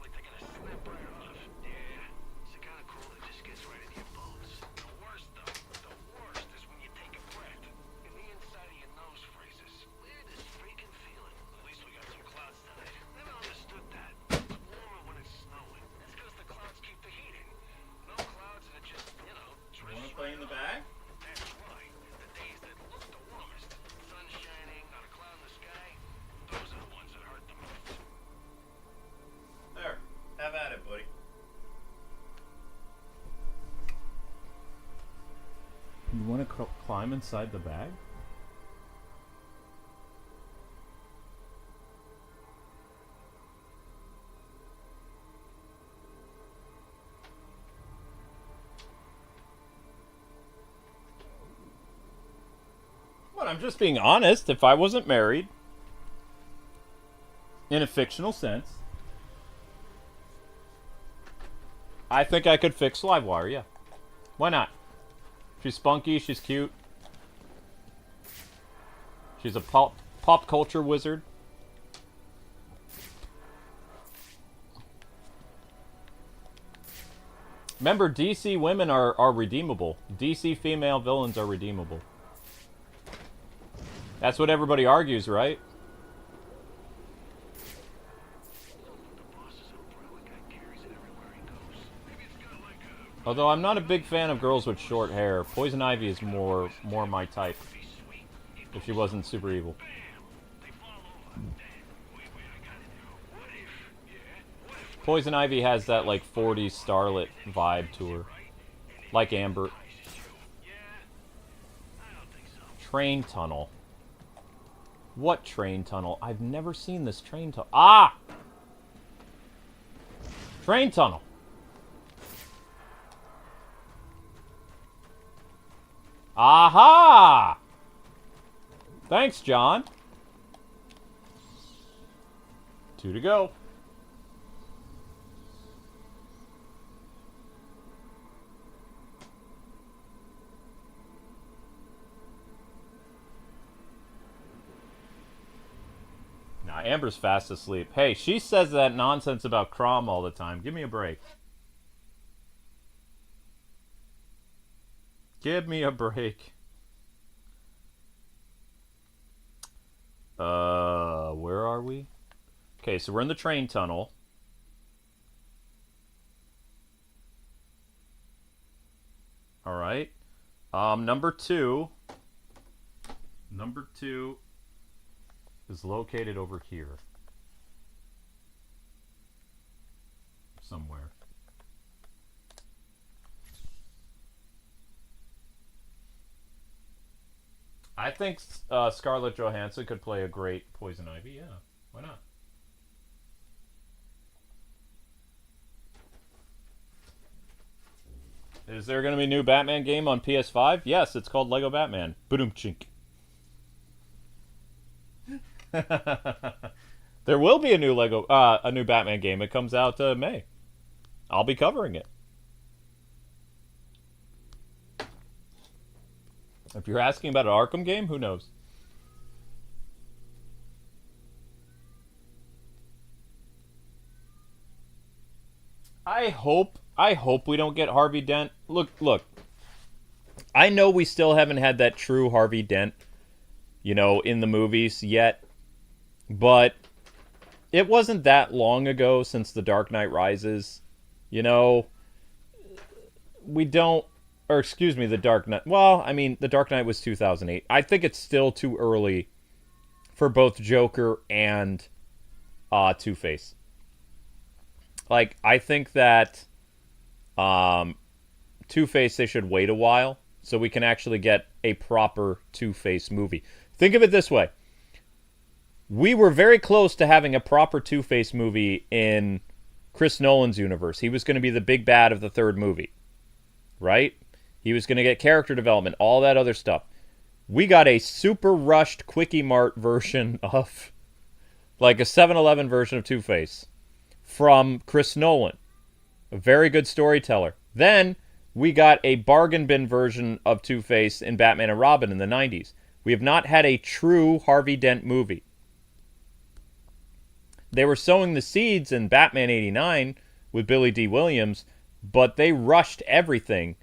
You want to climb inside the bag? Well, I'm just being honest. If I wasn't married, in a fictional sense, I think I could fix Livewire, yeah. Why not? She's spunky, she's cute. She's a pop culture wizard. Remember, DC women are redeemable. DC female villains are redeemable. That's what everybody argues, right? Although I'm not a big fan of girls with short hair. Poison Ivy is more my type. If she wasn't super evil. Poison Ivy has that like 40s starlet vibe to her. Like Amber. Train tunnel. What train tunnel? I've never seen this train tunnel. Ah! Train tunnel. Aha! Thanks, John. 2 to go. Amber's fast asleep. Hey, she says that nonsense about Crom all the time. Give me a break. Give me a break. Where are we? Okay, so we're in the train tunnel. All right. Number two is located over here. Somewhere. I think Scarlett Johansson could play a great Poison Ivy. Yeah, why not? Is there going to be a new Batman game on PS5? Yes, it's called Lego Batman. Boom chink. There will be a new Batman game. It comes out May. I'll be covering it. If you're asking about an Arkham game, who knows? I hope we don't get Harvey Dent. Look. I know we still haven't had that true Harvey Dent, in the movies yet, but it wasn't that long ago since The Dark Knight Rises. The Dark Knight. Well, I mean, The Dark Knight was 2008. I think it's still too early for both Joker and Two-Face. Like, I think that Two-Face, they should wait a while so we can actually get a proper Two-Face movie. Think of it this way. We were very close to having a proper Two-Face movie in Chris Nolan's universe. He was going to be the big bad of the third movie, right? He was going to get character development, all that other stuff. We got a super rushed Quickie Mart version of, like a 7-Eleven version of Two-Face from Chris Nolan, a very good storyteller. Then we got a bargain bin version of Two-Face in Batman and Robin in the 90s. We have not had a true Harvey Dent movie. They were sowing the seeds in Batman 89 with Billy D. Williams, but they rushed everything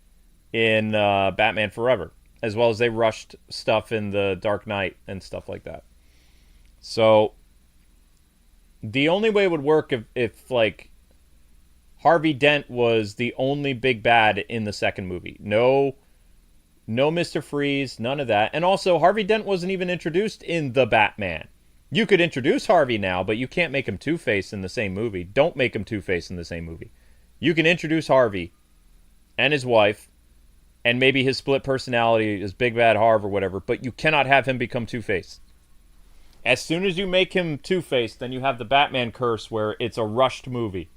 in Batman Forever, as well as they rushed stuff in The Dark Knight and stuff like that. So the only way it would work if like Harvey Dent was the only big bad in the second movie. No Mr. Freeze, none of that. And also, Harvey Dent wasn't even introduced in The Batman. You could introduce Harvey now, but you can't make him Two-Face in the same movie. Don't make him Two-Face in the same movie. You can introduce Harvey and his wife, and maybe his split personality is Big Bad Harv or whatever, but you cannot have him become Two-Face. As soon as you make him Two-Face, then you have the Batman curse where it's a rushed movie.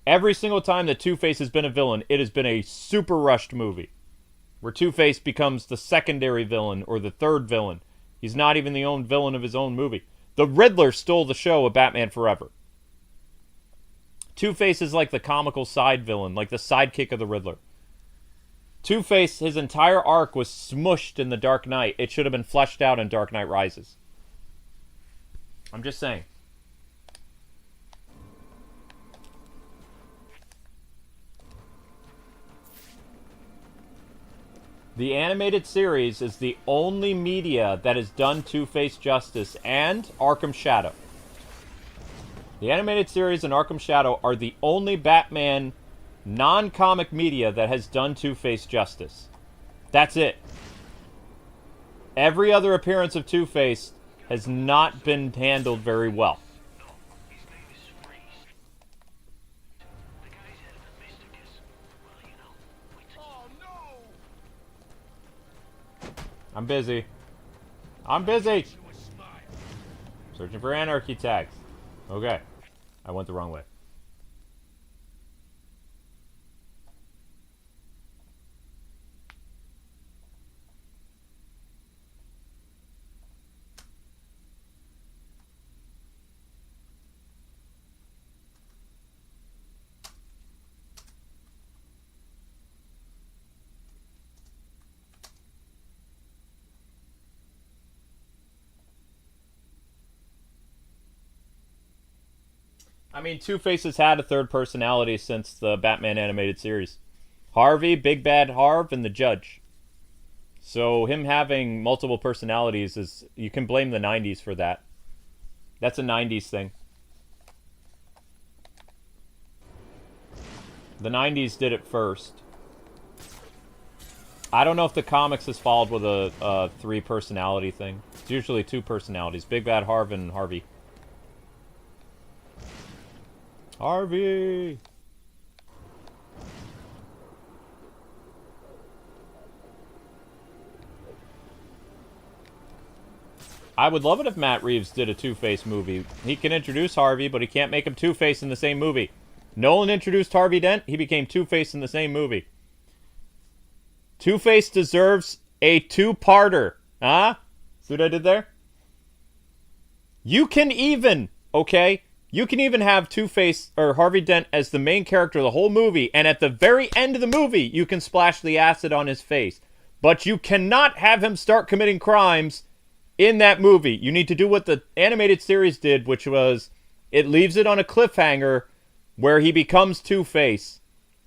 Every single time that Two-Face has been a villain, it has been a super rushed movie, where Two-Face becomes the secondary villain or the third villain. He's not even the own villain of his own movie. The Riddler stole the show of Batman Forever. Two-Face is like the comical side villain, like the sidekick of the Riddler. Two-Face, his entire arc was smushed in The Dark Knight. It should have been fleshed out in Dark Knight Rises. I'm just saying. The animated series is the only media that has done Two-Face justice, and Arkham Shadow. The animated series and Arkham Shadow are the only Batman non-comic media that has done Two-Face justice. That's it. Every other appearance of Two-Face has not been handled very well. I'm busy. Searching for Anarchy Tags. Okay. I went the wrong way. I mean, Two-Face has had a third personality since the Batman animated series. Harvey, Big Bad Harv, and the Judge. So him having multiple personalities is... You can blame the 90s for that. That's a 90s thing. The 90s did it first. I don't know if the comics has followed with a three-personality thing. It's usually two personalities. Big Bad Harv and Harvey. Harvey! I would love it if Matt Reeves did a Two-Face movie. He can introduce Harvey, but he can't make him Two-Face in the same movie. Nolan introduced Harvey Dent, he became Two-Face in the same movie. Two-Face deserves a two-parter. Huh? See what I did there? You can even, okay? You can even have Two-Face or Harvey Dent as the main character of the whole movie, and at the very end of the movie, you can splash the acid on his face. But you cannot have him start committing crimes in that movie. You need to do what the animated series did, which was it leaves it on a cliffhanger where he becomes Two-Face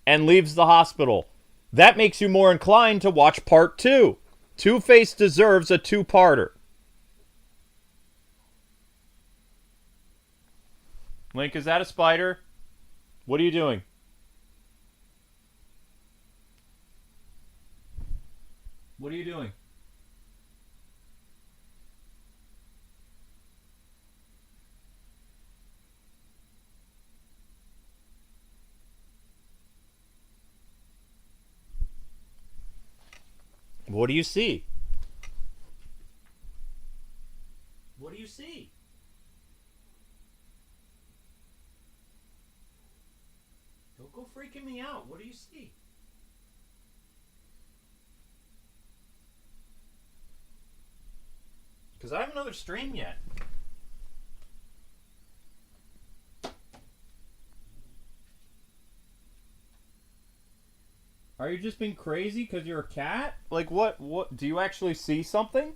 and leaves the hospital. That makes you more inclined to watch part 2. Two-Face deserves a two-parter. Link, is that a spider? What are you doing? What are you doing? What do you see? What do you see? Don't go freaking me out. What do you see? Because I have another stream yet. Are you just being crazy because you're a cat? Like, what? Do you actually see something?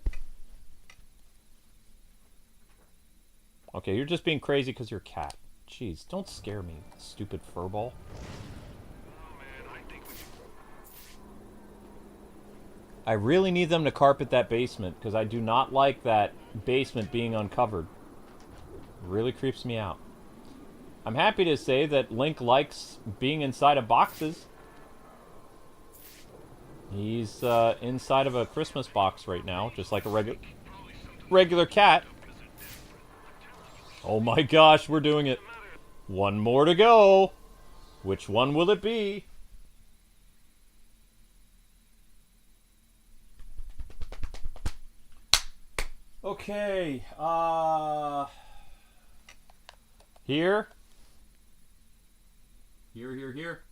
Okay, you're just being crazy because you're a cat. Jeez, don't scare me, stupid furball. I really need them to carpet that basement because I do not like that basement being uncovered. It really creeps me out. I'm happy to say that Link likes being inside of boxes. He's inside of a Christmas box right now, just like a regular cat. Oh my gosh, we're doing it. One more to go. Which one will it be? Okay, Here. Here.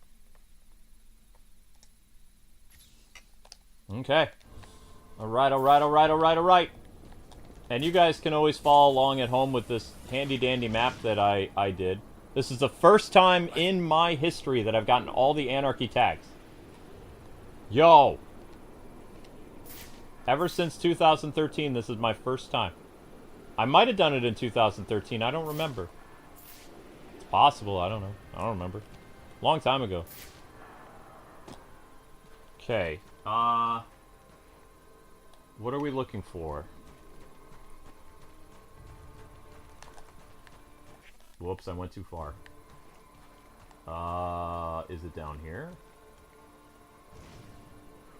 Okay. Alright. And you guys can always follow along at home with this handy-dandy map that I did. This is the first time in my history that I've gotten all the Anarchy Tags. Yo! Ever since 2013, this is my first time. I might have done it in 2013, I don't remember. It's possible, I don't know. I don't remember. Long time ago. Okay. What are we looking for? Whoops, I went too far. Is it down here?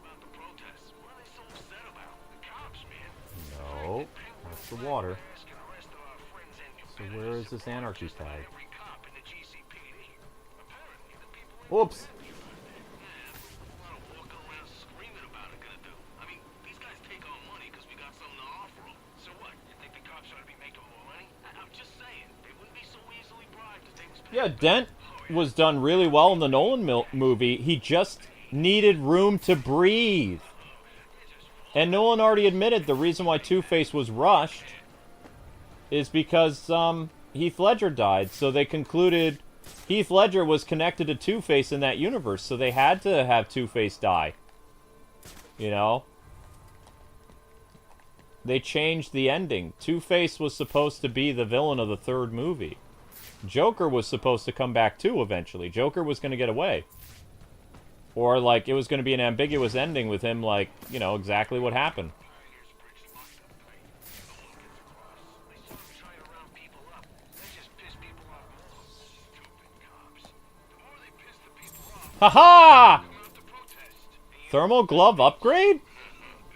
About the protests. What are they so upset about? The cops, man. No, that's the water. So where is this Anarchy Tag? Whoops! Yeah, Dent was done really well in the Nolan movie. He just needed room to breathe. And Nolan already admitted the reason why Two-Face was rushed is because Heath Ledger died. So they concluded Heath Ledger was connected to Two-Face in that universe. So they had to have Two-Face die. You know? They changed the ending. Two-Face was supposed to be the villain of the third movie. Joker was supposed to come back too eventually. Joker was going to get away. Or, like, it was going to be an ambiguous ending with him, like, you know, exactly what happened. Haha! Thermal glove upgrade?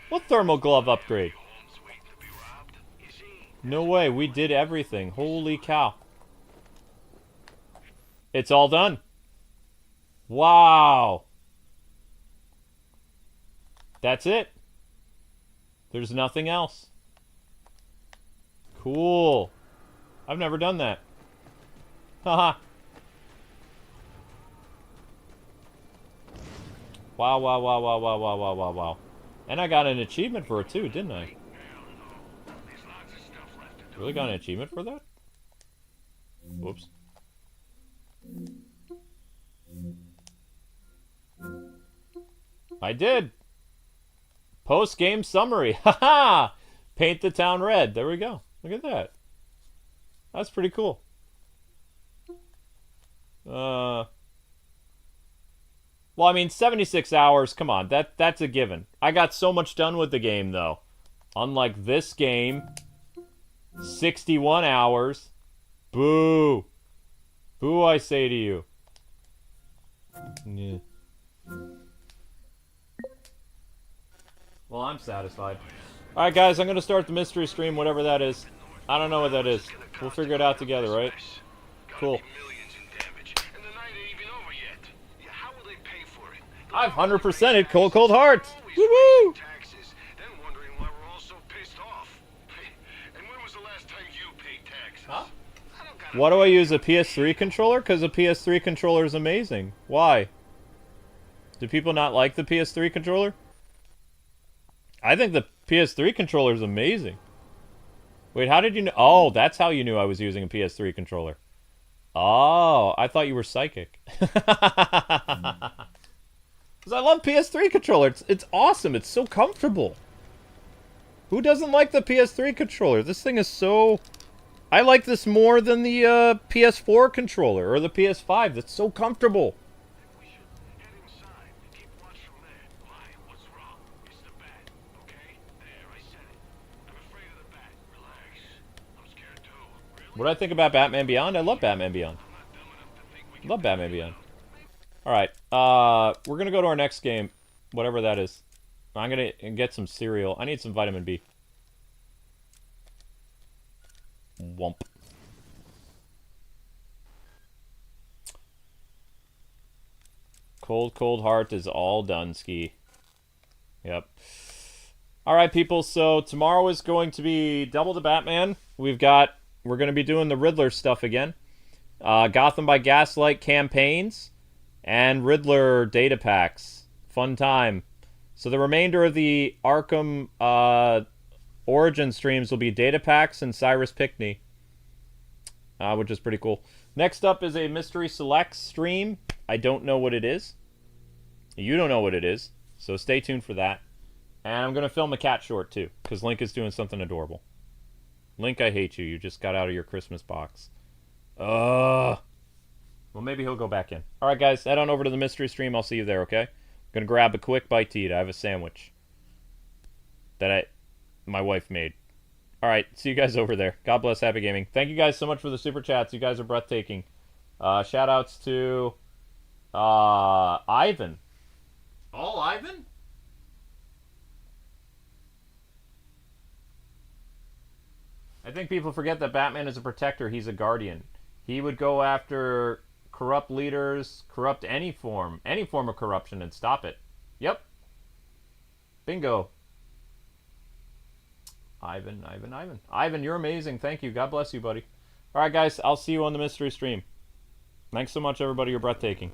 What thermal glove upgrade? No way, we did everything. Holy cow. It's all done. Wow. That's it. There's nothing else. Cool. I've never done that. Haha. Wow, wow, wow, wow, wow, wow, wow, wow, wow. And I got an achievement for it too, didn't I? Really got an achievement for that? Whoops. I did. Post-game summary. Haha! Paint the town red. There we go. Look at that. That's pretty cool. Well, I mean, 76 hours, come on, that's a given. I got so much done with the game, though. Unlike this game, 61 hours. Boo. Boo, I say to you. Yeah. Well, I'm satisfied. Alright, guys, I'm going to start the mystery stream, whatever that is. I don't know what that is. We'll figure it out together, right? Cool. 500%ed Cold Cold Hearts! Woo-woo! Huh? Why do I use a PS3 controller? Because the PS3 controller is amazing. Why? Do people not like the PS3 controller? I think the PS3 controller is amazing. Wait, how did you know? Oh, that's how you knew I was using a PS3 controller. Oh, I thought you were psychic. Because I love PS3 controller. It's awesome. It's so comfortable. Who doesn't like the PS3 controller? This thing is so... I like this more than the PS4 controller or the PS5. That's so comfortable. What do I think about Batman Beyond? I love Batman Beyond. Love Batman Beyond. Alright, we're gonna go to our next game. Whatever that is. I'm gonna get some cereal. I need some vitamin B. Womp. Cold, Cold Heart is all done, Ski. Yep. Alright, people, so tomorrow is going to be double the Batman. We're going to be doing the Riddler stuff again. Gotham by Gaslight campaigns. And Riddler data packs. Fun time. So the remainder of the Arkham Origin streams will be data packs and Cyrus Pickney. Which is pretty cool. Next up is a Mystery Selects stream. I don't know what it is. You don't know what it is. So stay tuned for that. And I'm going to film a cat short too. Because Link is doing something adorable. Link, I hate you. You just got out of your Christmas box. Well, maybe he'll go back in. Alright, guys. Head on over to the mystery stream. I'll see you there, okay? I'm going to grab a quick bite to eat. I have a sandwich that my wife made. Alright, see you guys over there. God bless, happy gaming. Thank you guys so much for the super chats. You guys are breathtaking. Shout-outs to Ivan. All Ivan? I think people forget that Batman is a protector. He's a guardian. He would go after corrupt leaders, corrupt any form of corruption, and stop it. Yep. Bingo. Ivan. Ivan, you're amazing. Thank you. God bless you, buddy. All right, guys. I'll see you on the mystery stream. Thanks so much, everybody. You're breathtaking.